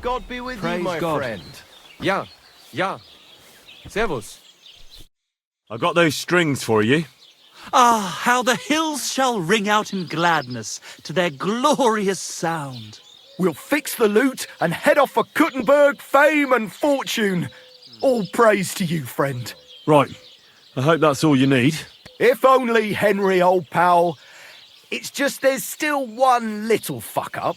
God be with Praise you, my God. friend. Ja, ja. Servus. I got those strings for you. Ah, how the hills shall ring out in gladness to their glorious sound. We'll fix the loot and head off for Kuttenberg, fame and fortune. All praise to you, friend. Right. I hope that's all you need. If only, Henry, old pal. It's just there's still one little fuck-up.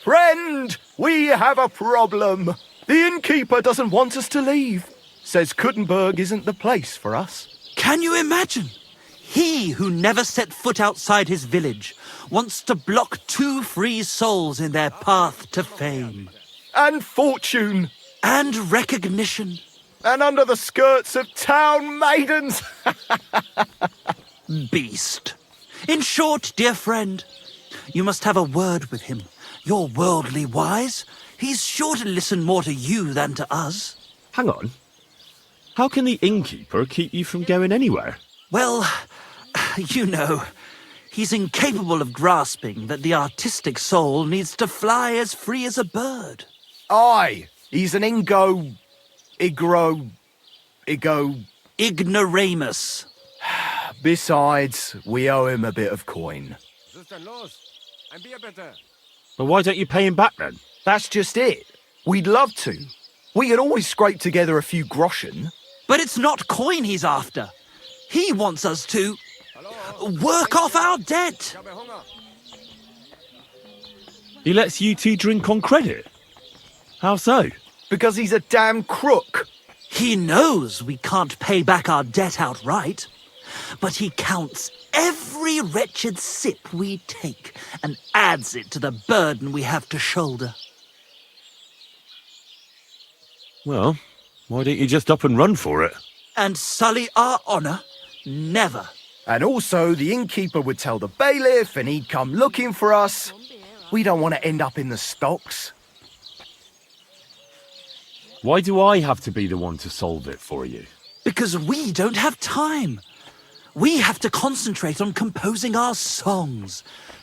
Friend, we have a problem. The innkeeper doesn't want us to leave. Says Kuttenberg isn't the place for us. Can you imagine? He who never set foot outside his village wants to block 2 free souls in their path to fame. And fortune. And recognition. And under the skirts of town maidens. beast. In short, dear friend, you must have a word with him. You're worldly wise. He's sure to listen more to you than to us. Hang on. How can the innkeeper keep you from going anywhere? Well, you know, he's incapable of grasping that the artistic soul needs to fly as free as a bird. Aye, he's an Ignoramus. Besides, we owe him a bit of coin. Well, why don't you pay him back then? That's just it. We'd love to. We could always scrape together a few groschen. But it's not coin he's after. He wants us to work off our debt. He lets you two drink on credit? How so? Because he's a damn crook. He knows we can't pay back our debt outright, but he counts every wretched sip we take and adds it to the burden we have to shoulder. Well, why don't you just up and run for it? And sully our honour? Never. And also, the innkeeper would tell the bailiff and he'd come looking for us. We don't want to end up in the stocks. Why do I have to be the one to solve it for you? Because we don't have time. We have to concentrate on composing our songs,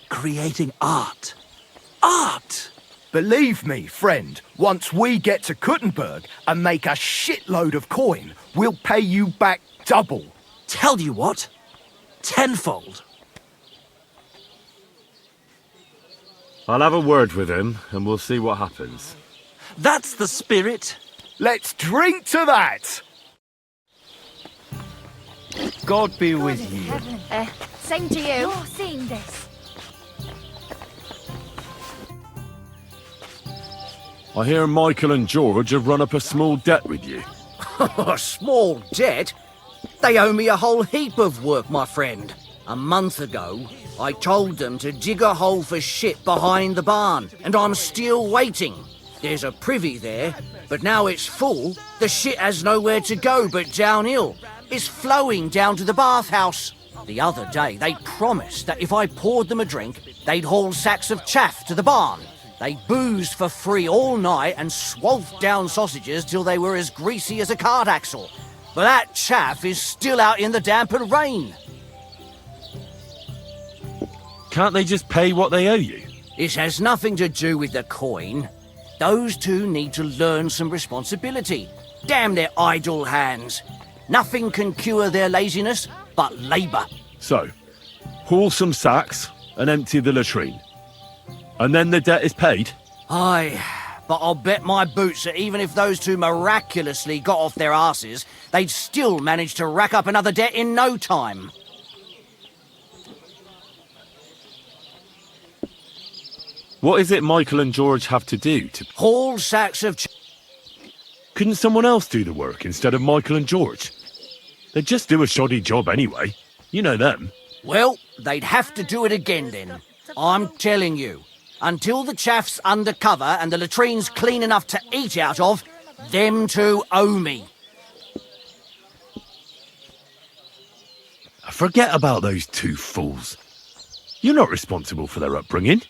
creating art. Art! Believe me, friend, once we get to Kuttenberg and make a shitload of coin, we'll pay you back double. Tell you what, tenfold. I'll have a word with him and we'll see what happens. That's the spirit. Let's drink to that! God be with you. Heaven. Same to you. You're seeing this. I hear Michael and George have run up a small debt with you. A small debt? They owe me a whole heap of work, my friend. A month ago, I told them to dig a hole for shit behind the barn, and I'm still waiting. There's a privy there, but now it's full. The shit has nowhere to go but downhill. It's flowing down to the bathhouse. The other day, they promised that if I poured them a drink, they'd haul sacks of chaff to the barn. They boozed for free all night and swolfed down sausages till they were as greasy as a cart axle. But that chaff is still out in the damp and rain. Can't they just pay what they owe you? It has nothing to do with the coin. Those two need to learn some responsibility. Damn their idle hands. Nothing can cure their laziness but labour. So, haul some sacks and empty the latrine. And then the debt is paid? Aye, but I'll bet my boots that even if those two miraculously got off their arses, they'd still manage to rack up another debt in no time. What is it Michael and George have to do to... Haul sacks of... Couldn't someone else do the work instead of Michael and George? They'd just do a shoddy job anyway. You know them. Well, they'd have to do it again then. I'm telling you. Until the chaff's under cover and the latrine's clean enough to eat out of, them two owe me. Forget about those two fools. You're not responsible for their upbringing.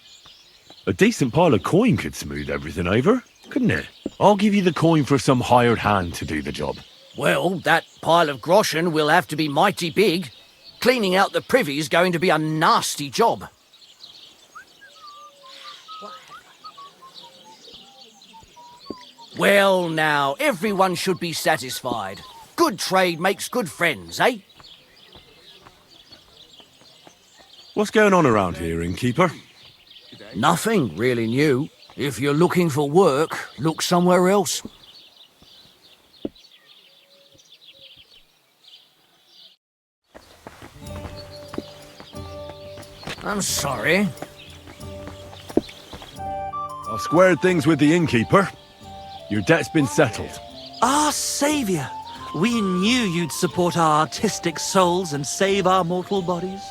A decent pile of coin could smooth everything over, couldn't it? I'll give you the coin for some hired hand to do the job. Well, that pile of groschen will have to be mighty big. Cleaning out the privy's going to be a nasty job. Well, now, everyone should be satisfied. Good trade makes good friends, eh? What's going on around here, innkeeper? Nothing really new. If you're looking for work, look somewhere else. I'm sorry. I've squared things with the innkeeper. Your debt's been settled. Our saviour! We knew you'd support our artistic souls and save our mortal bodies.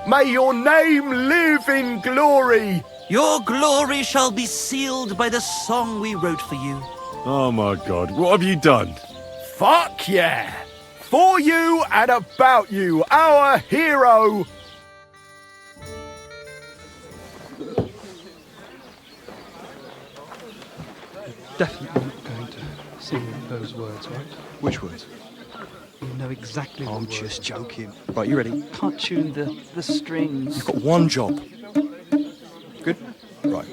May your name live in glory! Your glory shall be sealed by the song we wrote for you. Oh my God, what have you done? Fuck yeah! For you and about you, our hero! Definitely not going to sing those words, right? Which words? You know exactly I'm the just words. joking. Right, you ready? Can't tune the strings. You've got one job. Good? Right.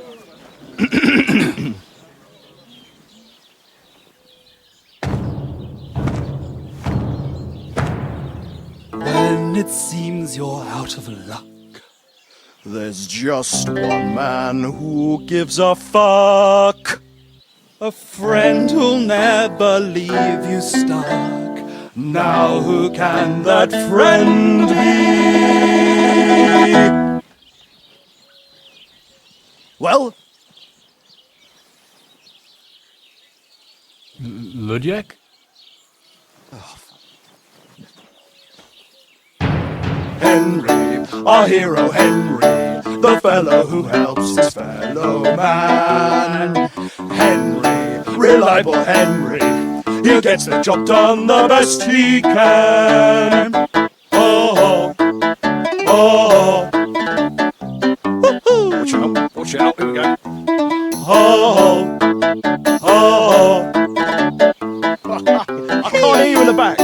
When it seems you're out of luck, there's just one man who gives a fuck. A friend who'll never leave you stuck. Now who can that friend be? Well, Ludwig? Henry, our hero Henry, the fellow who helps his fellow man. Henry, reliable Henry, he gets the job done the best he can. Oh, oh, oh. Watch out, here we go. Oh, oh, I can't hear you in the back.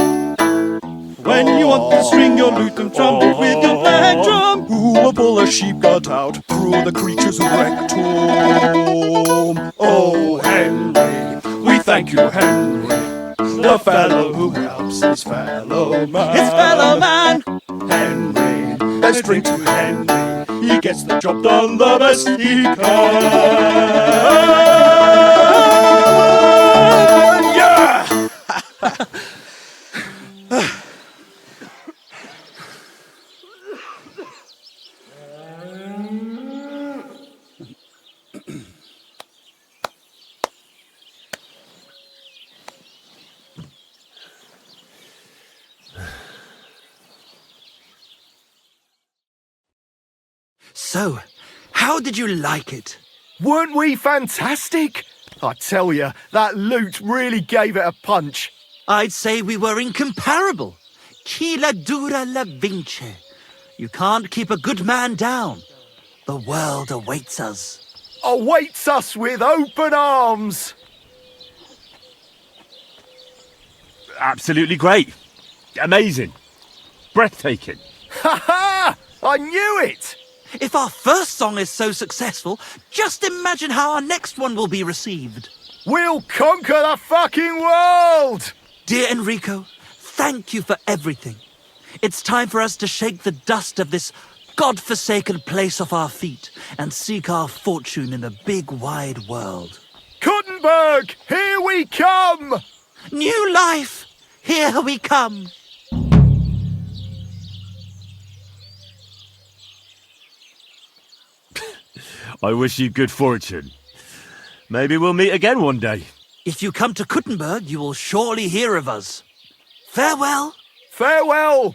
When you want to string your lute and trumpet with your black drum, who will pull a sheep gut out through the creature's rectum? Oh, Henry, we thank you, Henry, the fellow who helps his fellow man. His fellow man! Henry, let's drink to Henry, he gets the job done the best he can. Yeah! So, how did you like it? Weren't we fantastic? I tell you, that lute really gave it a punch. I'd say we were incomparable. Chi la dura la vince. You can't keep a good man down. The world awaits us. Awaits us with open arms. Absolutely great. Amazing. Breathtaking. Ha ha! I knew it! If our first song is so successful, just imagine how our next one will be received. We'll conquer the fucking world! Dear Enrico, thank you for everything. It's time for us to shake the dust of this God-forsaken place off our feet and seek our fortune in the big wide world. Kuttenberg, here we come! New life, here we come! I wish you good fortune. Maybe we'll meet again one day. If you come to Kuttenberg, you will surely hear of us. Farewell. Farewell!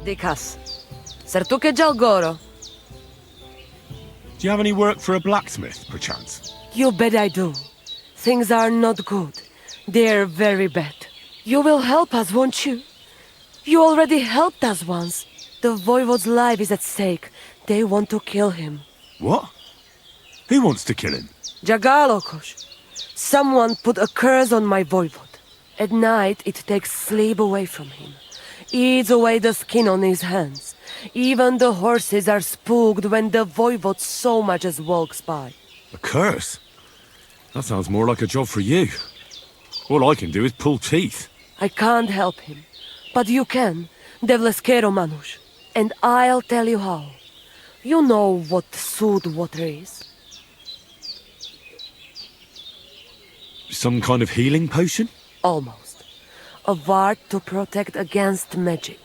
Dikas. Sertuke Jalgoro. Do you have any work for a blacksmith, perchance? You bet I do. Things are not good. They're very bad. You will help us, won't you? You already helped us once. The Voivode's life is at stake. They want to kill him. What? Who wants to kill him? Jagalokosh. Someone put a curse on my Voivode. At night, it takes sleep away from him. Eats away the skin on his hands. Even the horses are spooked when the Voivode so much as walks by. A curse? That sounds more like a job for you. All I can do is pull teeth. I can't help him. But you can, Devleskero Manush. And I'll tell you how. You know what sooth water is? some kind of healing potion? Almost. A ward to protect against magic.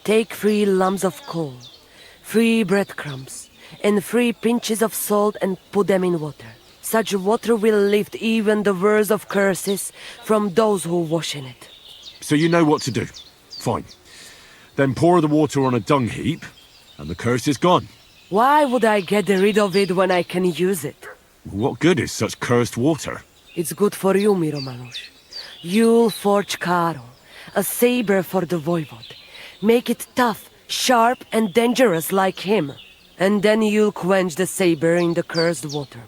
Take 3 lumps of coal, 3 breadcrumbs, and 3 pinches of salt and put them in water. Such water will lift even the worst of curses from those who wash in it. So you know what to do. Fine. Then pour the water on a dung heap, and the curse is gone. Why would I get rid of it when I can use it? What good is such cursed water? It's good for you, Miromanusz. You'll forge Karo, a saber for the voivod. Make it tough, sharp, and dangerous like him. And then you'll quench the saber in the cursed water.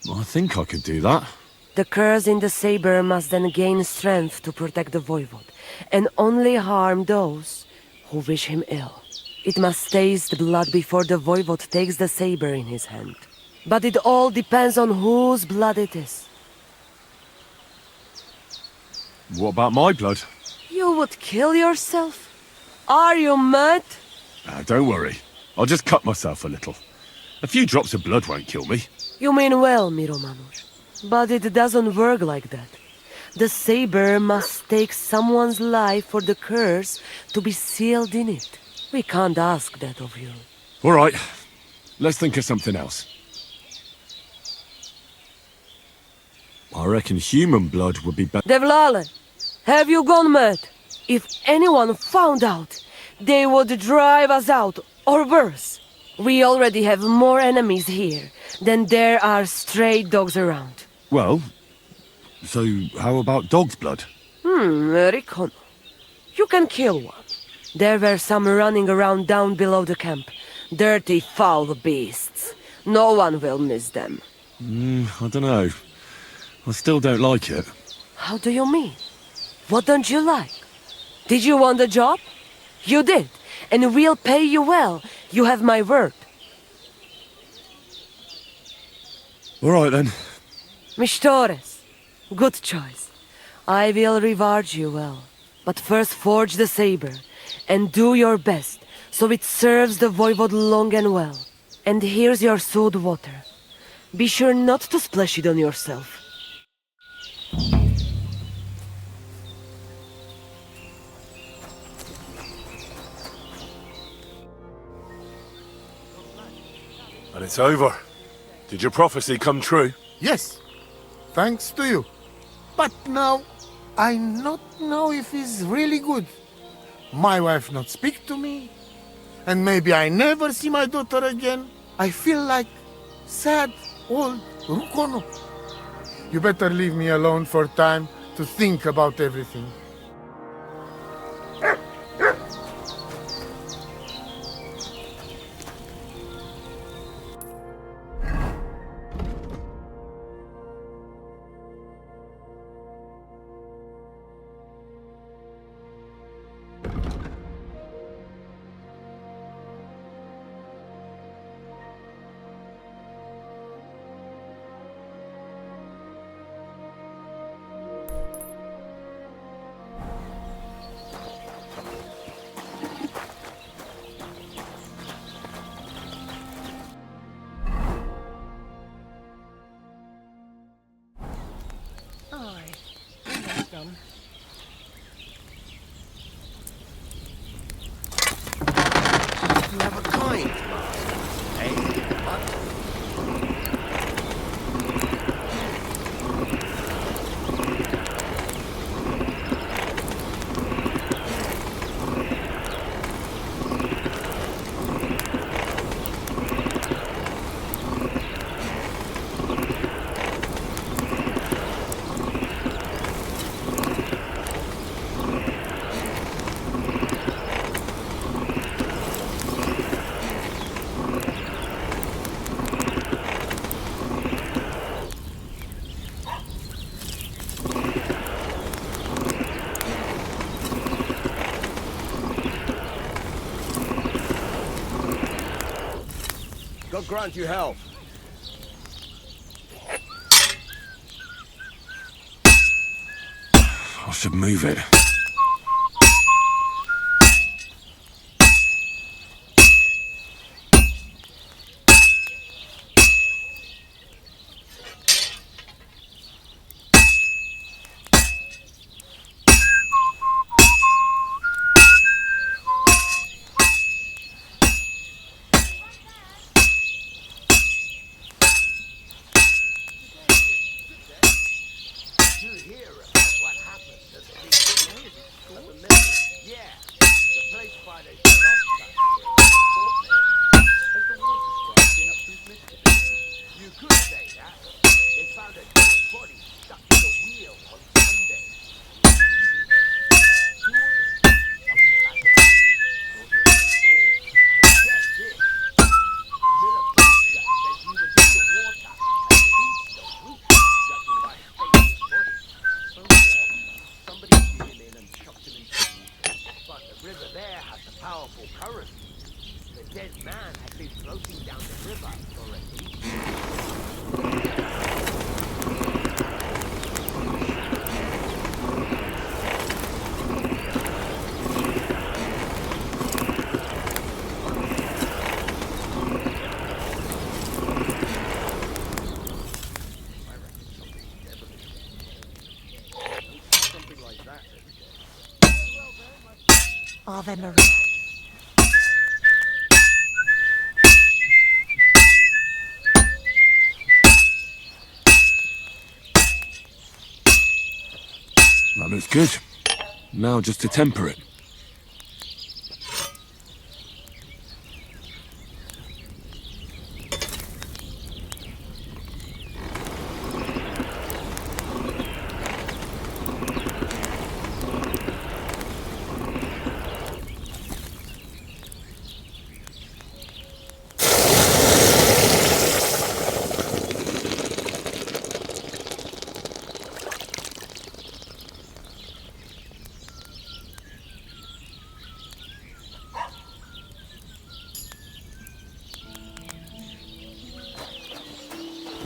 I think I could do that. The curse in the saber must then gain strength to protect the voivod, and only harm those who wish him ill. It must taste blood before the voivod takes the saber in his hand. But it all depends on whose blood it is. What about my blood? You would kill yourself? Are you mad? Don't worry. I'll just cut myself a little. A few drops of blood won't kill me. You mean well, Miromanusz. But it doesn't work like that. The saber must take someone's life for the curse to be sealed in it. We can't ask that of you. All right. Let's think of something else. I reckon human blood would be better. Devlale, have you gone mad? If anyone found out, they would drive us out, or worse. We already have more enemies here than there are stray dogs around. Well, so how about dog's blood? Rikono. You can kill one. There were some running around down below the camp. Dirty, foul beasts. No one will miss them. I don't know. I still don't like it. How do you mean? What don't you like? Did you want the job? You did, and we'll pay you well. You have my word. All right, then. Mistores. Good choice. I will reward you well. But first forge the saber, and do your best, so it serves the voivod long and well. And here's your sewed water. Be sure not to splash it on yourself. And it's over. Did your prophecy come true? Yes, thanks to you. But now, I not know if it's really good. My wife not speak to me, and maybe I never see my daughter again. I feel like sad old Rukono. You better leave me alone for time to think about everything. Done. You have a kind, God grant you health. I should move it. hear about what happened to the big yeah, the place by the has the water sprite been up to his mystery? You could say that. They found a dead body stuck in the wheel on Sunday. River there has a powerful current. The dead man had been floating down the river for at least. Something like that. Ave Maria. That looks good. Now just to temper it.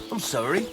I'm sorry.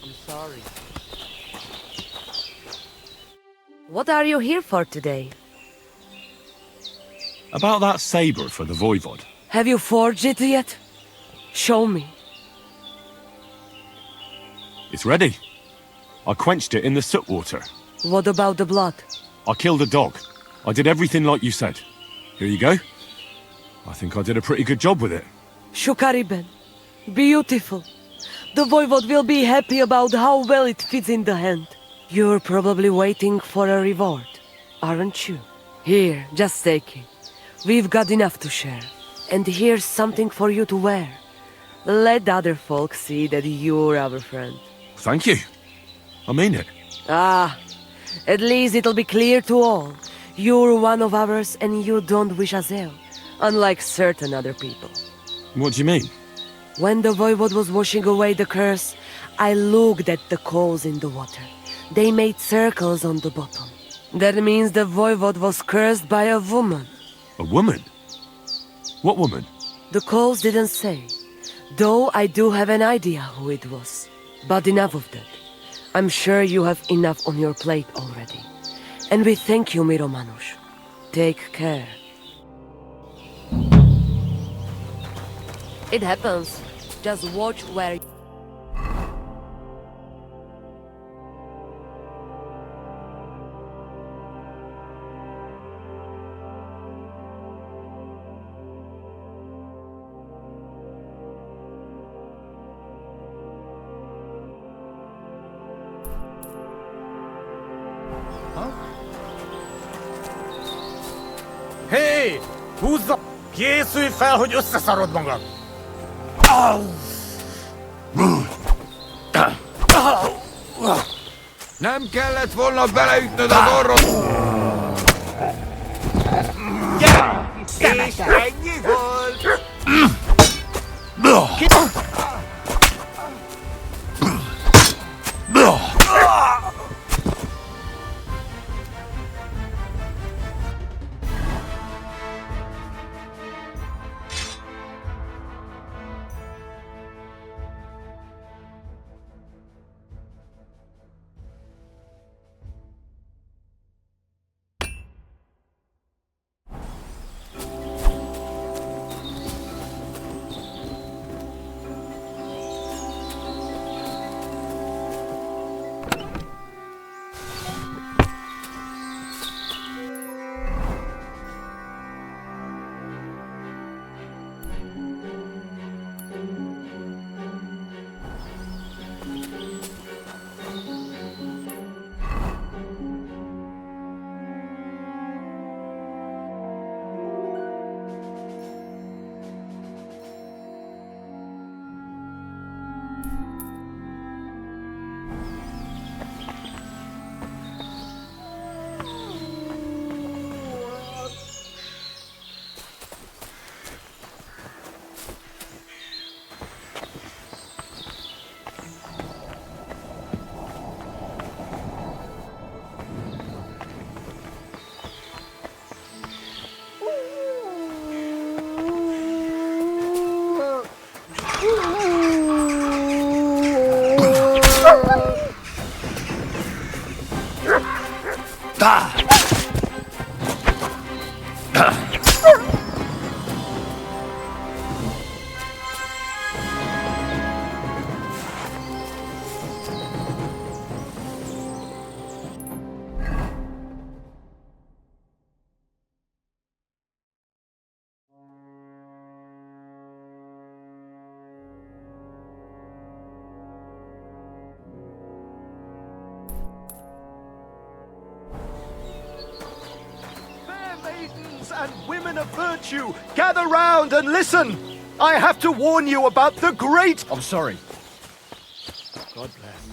I'm sorry. What are you here for today? About that saber for the Voivod. Have you forged it yet? Show me. It's ready. I quenched it in the soot water. What about the blood? I killed a dog. I did everything like you said. Here you go. I think I did a pretty good job with it. Shukariben. Beautiful. The voivode will be happy about how well it fits in the hand. You're probably waiting for a reward, aren't you? Here, just take it. We've got enough to share. And here's something for you to wear. Let other folk see that you're our friend. Thank you. I mean it. Ah, at least it'll be clear to all. You're one of ours and you don't wish us ill, unlike certain other people. What do you mean? When the voivode was washing away the curse, I looked at the coals in the water. They made circles on the bottom. That means the voivode was cursed by a woman. A woman? What woman? The coals didn't say, though I do have an idea who it was. But enough of that. I'm sure you have enough on your plate already. And we thank you, Miromanush. Take care. It happens. Just watch where... Hé! Húzza! Készülj fel, hogy összeszarod magad! Nem kellett volna beleütnöd az orrod! Gyere! És ennyi volt! And women of virtue, gather round and listen! I have to warn you about the great... I'm sorry. God bless.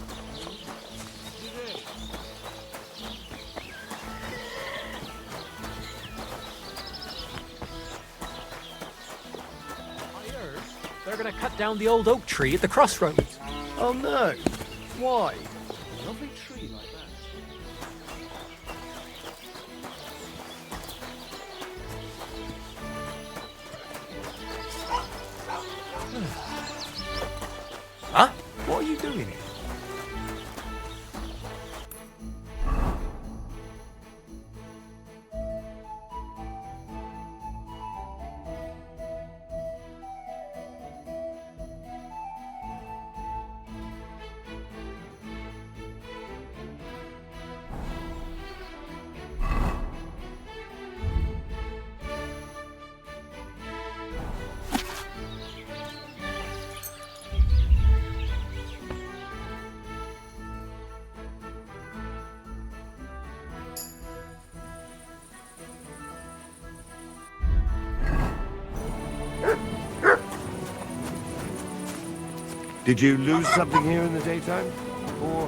I heard they're gonna cut down the old oak tree at the crossroads. Oh no. Why? Lovely tree like that. Huh? What are you doing here? Did you lose something here in the daytime? Or...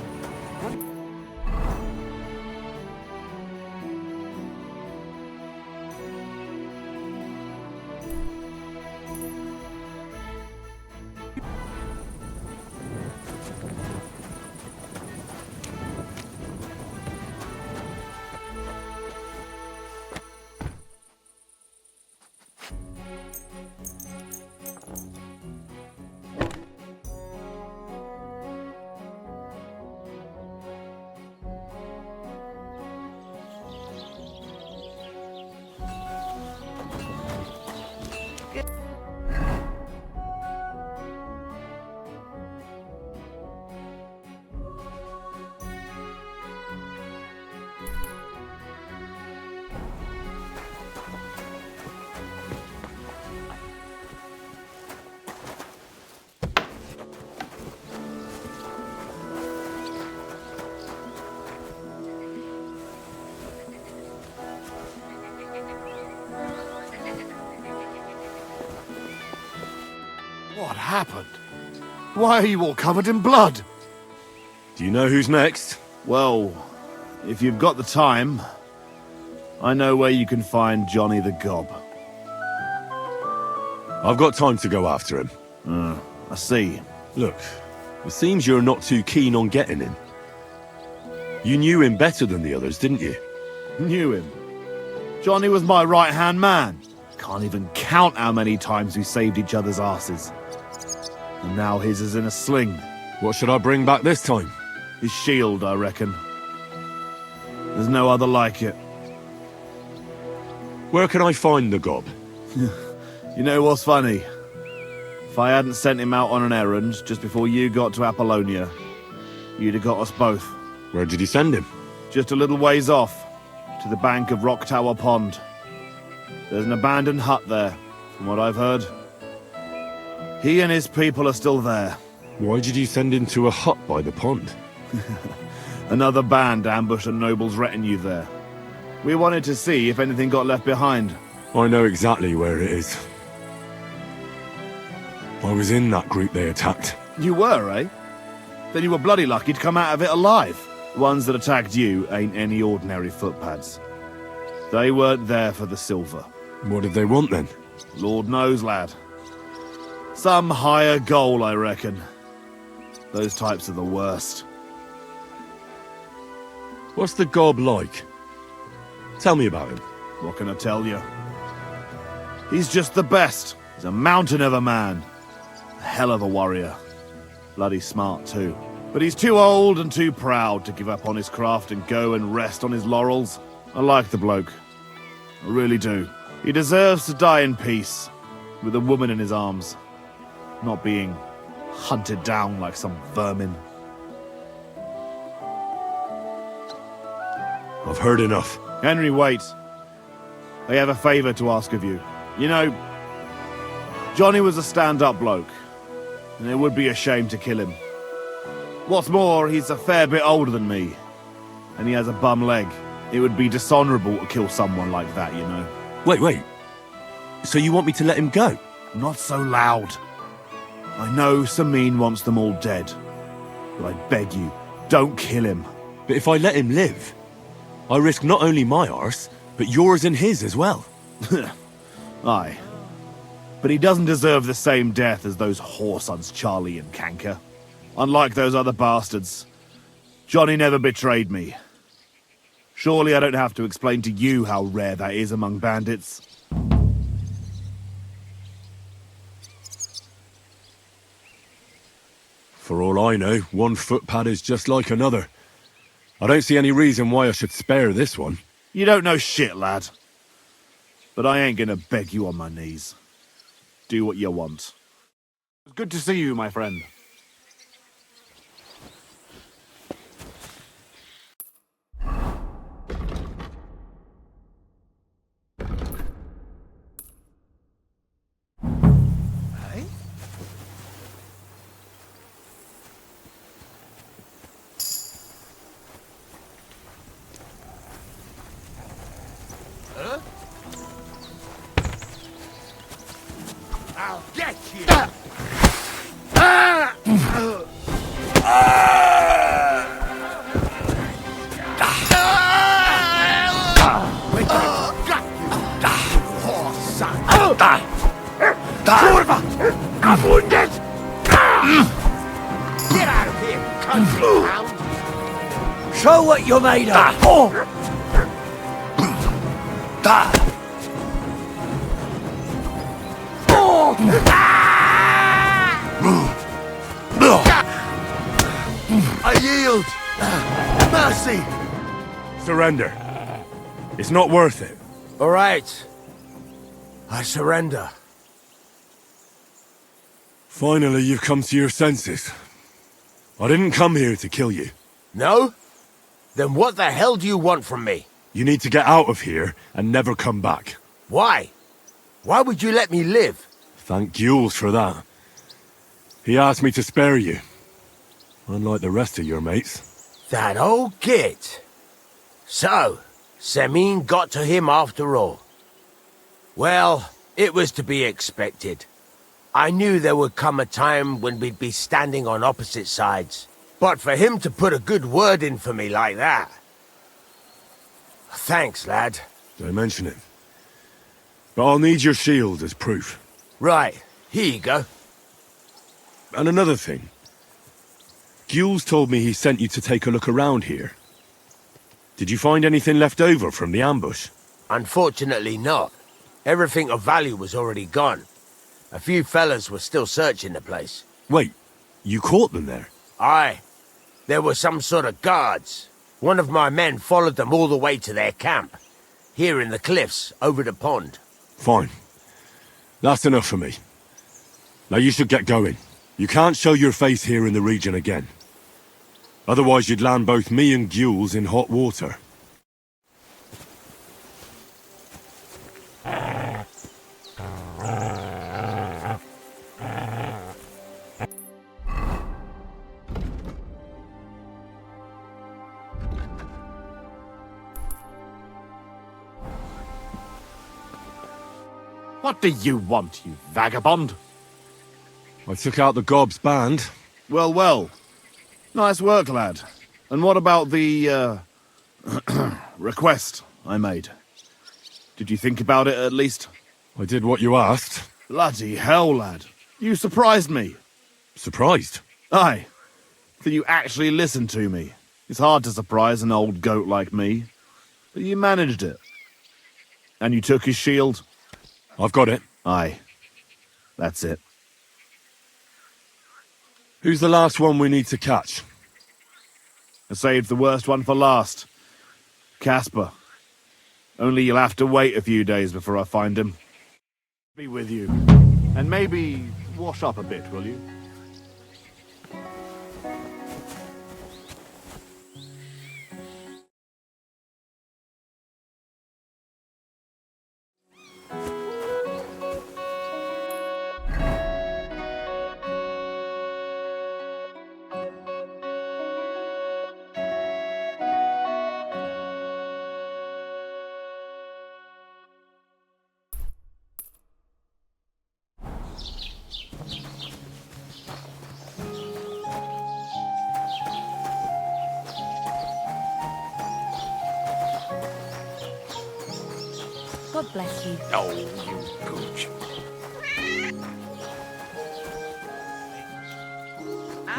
What happened? Why are you all covered in blood? Do you know who's next? Well, if you've got the time, I know where you can find Johnny the Gob. I've got time to go after him. I see. Look, it seems you're not too keen on getting him. You knew him better than the others, didn't you? Knew him. Johnny was my right-hand man. Can't even count how many times we saved each other's asses. And now his is in a sling. What should I bring back this time? His shield, I reckon. There's no other like it. Where can I find the Gob? You know what's funny? If I hadn't sent him out on an errand just before you got to Apollonia, you'd have got us both. Where did you send him? Just a little ways off, to the bank of Rock Tower Pond. There's an abandoned hut there, from what I've heard. He and his people are still there. Why did you send him to a hut by the pond? Another band ambushed a noble's retinue there. We wanted to see if anything got left behind. I know exactly where it is. I was in that group they attacked. You were, eh? Then you were bloody lucky to come out of it alive. The ones that attacked you ain't any ordinary footpads. They weren't there for the silver. What did they want then? Lord knows, lad. Some higher goal, I reckon. Those types are the worst. What's the Gob like? Tell me about him. What can I tell you? He's just the best. He's a mountain of a man. A hell of a warrior. Bloody smart too. But he's too old and too proud to give up on his craft and go and rest on his laurels. I like the bloke. I really do. He deserves to die in peace, with a woman in his arms. Not being hunted down like some vermin. I've heard enough. Henry, wait. I have a favour to ask of you. You know, Johnny was a stand-up bloke, and it would be a shame to kill him. What's more, he's a fair bit older than me, and he has a bum leg. It would be dishonourable to kill someone like that, you know. Wait. So you want me to let him go? Not so loud. I know Samin wants them all dead, but I beg you, don't kill him. But if I let him live, I risk not only my arse, but yours and his as well. Aye. But he doesn't deserve the same death as those whoresons Charlie and Canker. Unlike those other bastards, Johnny never betrayed me. Surely I don't have to explain to you how rare that is among bandits. For all I know, one footpad is just like another. I don't see any reason why I should spare this one. You don't know shit, lad. But I ain't gonna beg you on my knees. Do what you want. It's good to see you, my friend. I'll get you! I'm wounded! Get out of here, country hound! Show what you're made of! I yield! Mercy! Surrender. It's not worth it. All right. I surrender. Finally, you've come to your senses. I didn't come here to kill you. No? Then what the hell do you want from me? You need to get out of here and never come back. Why? Why would you let me live? Thank Jules for that. He asked me to spare you. Unlike the rest of your mates. That old git. So, Semin got to him after all. Well, it was to be expected. I knew there would come a time when we'd be standing on opposite sides. But for him to put a good word in for me like that... Thanks, lad. Don't mention it. But I'll need your shield as proof. Right, here you go. And another thing. Jules told me he sent you to take a look around here. Did you find anything left over from the ambush? Unfortunately not. Everything of value was already gone. A few fellas were still searching the place. Wait, you caught them there? Aye. There were some sort of guards. One of my men followed them all the way to their camp. Here in the cliffs, over the pond. Fine. That's enough for me. Now you should get going. You can't show your face here in the region again. Otherwise you'd land both me and Jules in hot water. What do you want, you vagabond? I took out the Gob's band. Well, well. Nice work, lad. And what about the, request I made? Did you think about it, at least? I did what you asked. Bloody hell, lad. You surprised me. Surprised? Aye. That you actually listened to me. It's hard to surprise an old goat like me. But you managed it. And you took his shield? I've got it. Aye. That's it. Who's the last one we need to catch? I saved the worst one for last. Casper. Only you'll have to wait a few days before I find him. Be with you. And maybe wash up a bit, will you? God bless you. Oh, you gooch.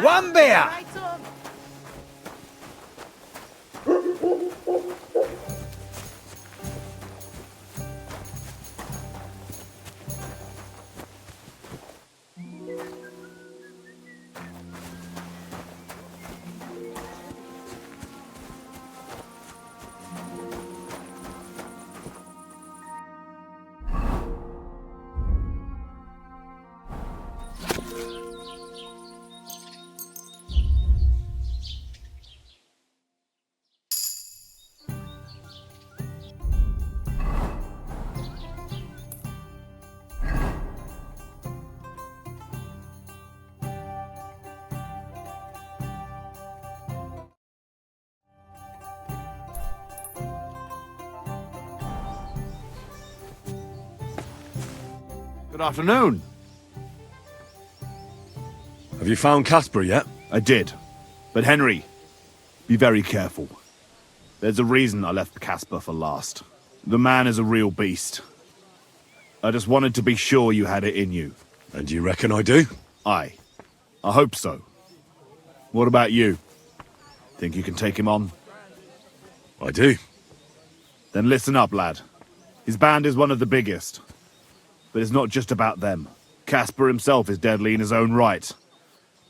One beer! Good afternoon. Have you found Casper yet? I did. But Henry, be very careful. There's a reason I left Casper for last. The man is a real beast. I just wanted to be sure you had it in you. And you reckon I do? Aye. I hope so. What about you? Think you can take him on? I do. Then listen up, lad. His band is one of the biggest. But it's not just about them. Casper himself is deadly in his own right.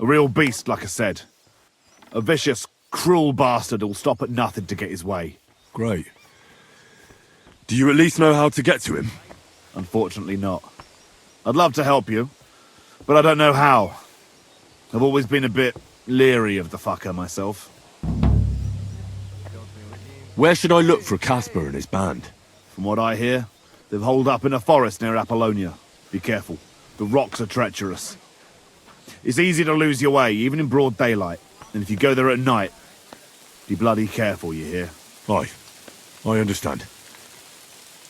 A real beast, like I said. A vicious, cruel bastard who'll stop at nothing to get his way. Great. Do you at least know how to get to him? Unfortunately not. I'd love to help you, but I don't know how. I've always been a bit leery of the fucker myself. Where should I look for Casper and his band? From what I hear, they've holed up in a forest near Apollonia. Be careful. The rocks are treacherous. It's easy to lose your way, even in broad daylight. And if you go there at night, be bloody careful, you hear? Aye. I understand.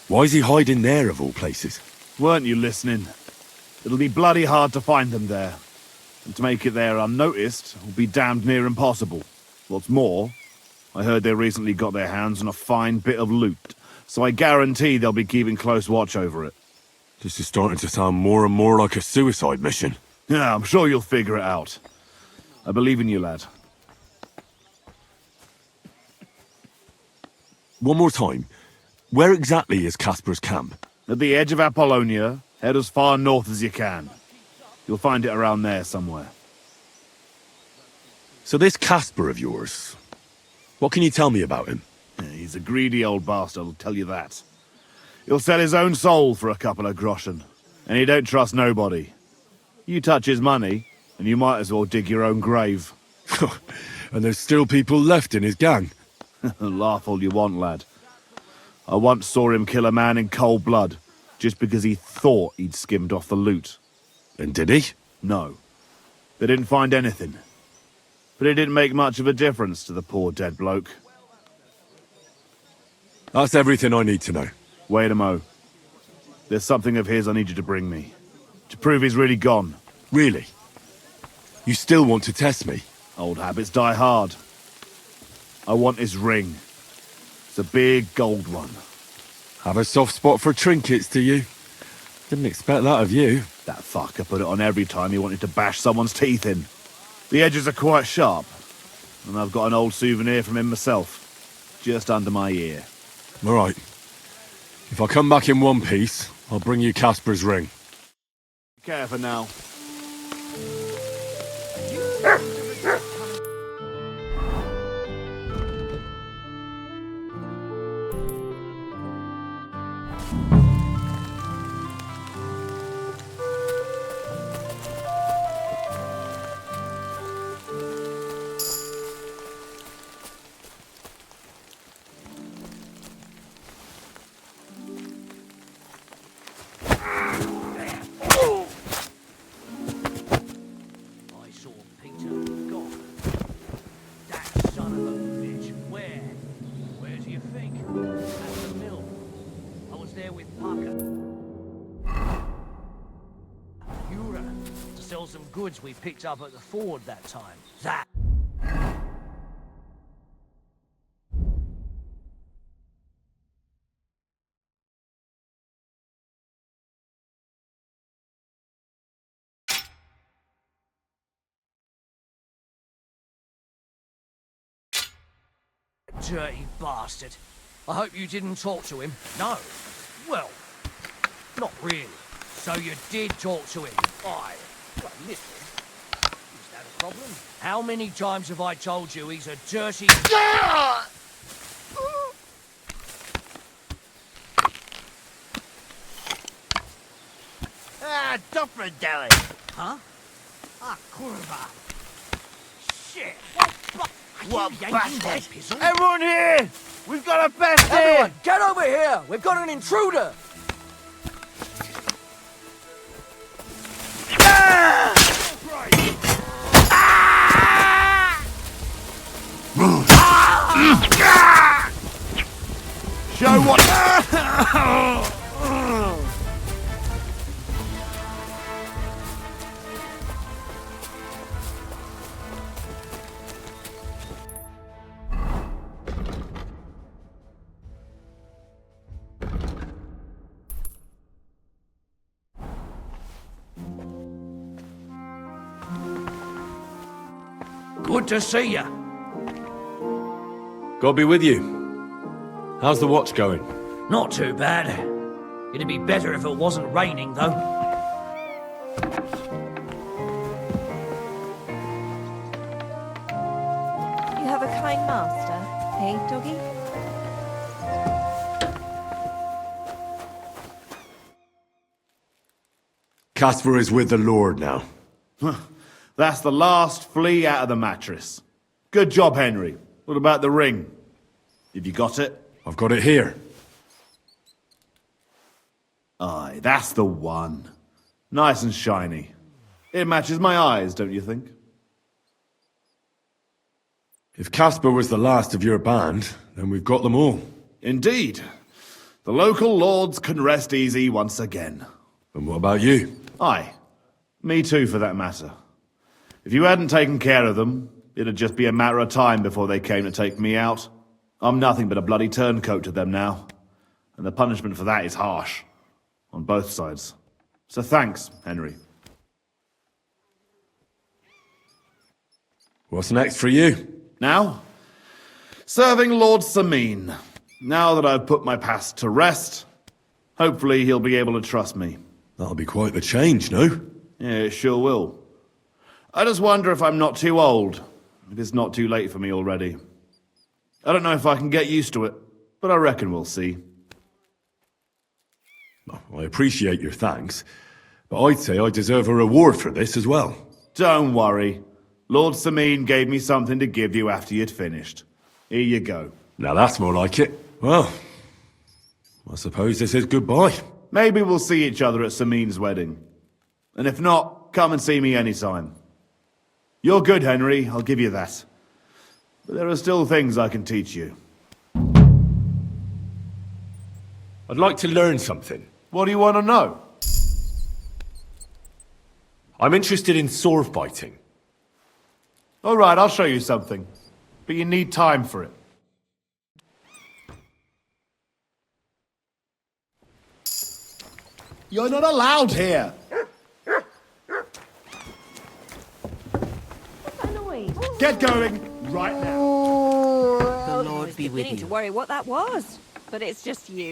Why is he hiding there, of all places? Weren't you listening? It'll be bloody hard to find them there. And to make it there unnoticed will be damned near impossible. What's more, I heard they recently got their hands on a fine bit of loot, so I guarantee they'll be keeping close watch over it. This is starting to sound more and more like a suicide mission. Yeah, I'm sure you'll figure it out. I believe in you, lad. One more time. Where exactly is Casper's camp? At the edge of Apollonia, head as far north as you can. You'll find it around there somewhere. So this Casper of yours, what can you tell me about him? He's a greedy old bastard, I'll tell you that. He'll sell his own soul for a couple of groschen, and he don't trust nobody. You touch his money, and you might as well dig your own grave. And there's still people left in his gang? Laugh all you want, lad. I once saw him kill a man in cold blood, just because he thought he'd skimmed off the loot. And did he? No. They didn't find anything. But it didn't make much of a difference to the poor dead bloke. That's everything I need to know. Wait a mo. There's something of his I need you to bring me. To prove he's really gone. Really? You still want to test me? Old habits die hard. I want his ring. It's a big gold one. Have a soft spot for trinkets, do you? Didn't expect that of you. That fucker put it on every time he wanted to bash someone's teeth in. The edges are quite sharp. And I've got an old souvenir from him myself. Just under my ear. All right. If I come back in one piece, I'll bring you Casper's ring. Be careful now. Some goods we picked up at the ford that time. That. Dirty bastard. I hope you didn't talk to him. No. Well, not really. So you did talk to him. Aye. Well, listen. Is that a problem? How many times have I told you he's a dirty... Ah, Dopper-Dally. Huh? Ah, kurva. Shit. What bastard? Pizzle? Everyone here! We've got a best here! Everyone, get over here! We've got an intruder! Show what... Good to see you. God be with you. How's the watch going? Not too bad. It'd be better if it wasn't raining, though. You have a kind master, eh, doggy? Caspar is with the Lord now. That's the last flea out of the mattress. Good job, Henry. What about the ring? Have you got it? I've got it here. Aye, that's the one. Nice and shiny. It matches my eyes, don't you think? If Caspar was the last of your band, then we've got them all. Indeed. The local lords can rest easy once again. And what about you? Aye. Me too, for that matter. If you hadn't taken care of them, it'd just be a matter of time before they came to take me out. I'm nothing but a bloody turncoat to them now. And the punishment for that is harsh. On both sides. So thanks, Henry. What's next for you? Now? Serving Lord Samin. Now that I've put my past to rest, hopefully he'll be able to trust me. That'll be quite the change, no? Yeah, it sure will. I just wonder if I'm not too old. If it's not too late for me already. I don't know if I can get used to it, but I reckon we'll see. I appreciate your thanks, but I'd say I deserve a reward for this as well. Don't worry. Lord Samin gave me something to give you after you'd finished. Here you go. Now that's more like it. Well, I suppose this is goodbye. Maybe we'll see each other at Samin's wedding. And if not, come and see me anytime. You're good, Henry, I'll give you that. But there are still things I can teach you. I'd like to learn something. What do you want to know? I'm interested in sword fighting. All right, I'll show you something. But you need time for it. You're not allowed here! What's that noise? Get going, right now! The Lord be with Beginning you. to worry what that was, but it's just you.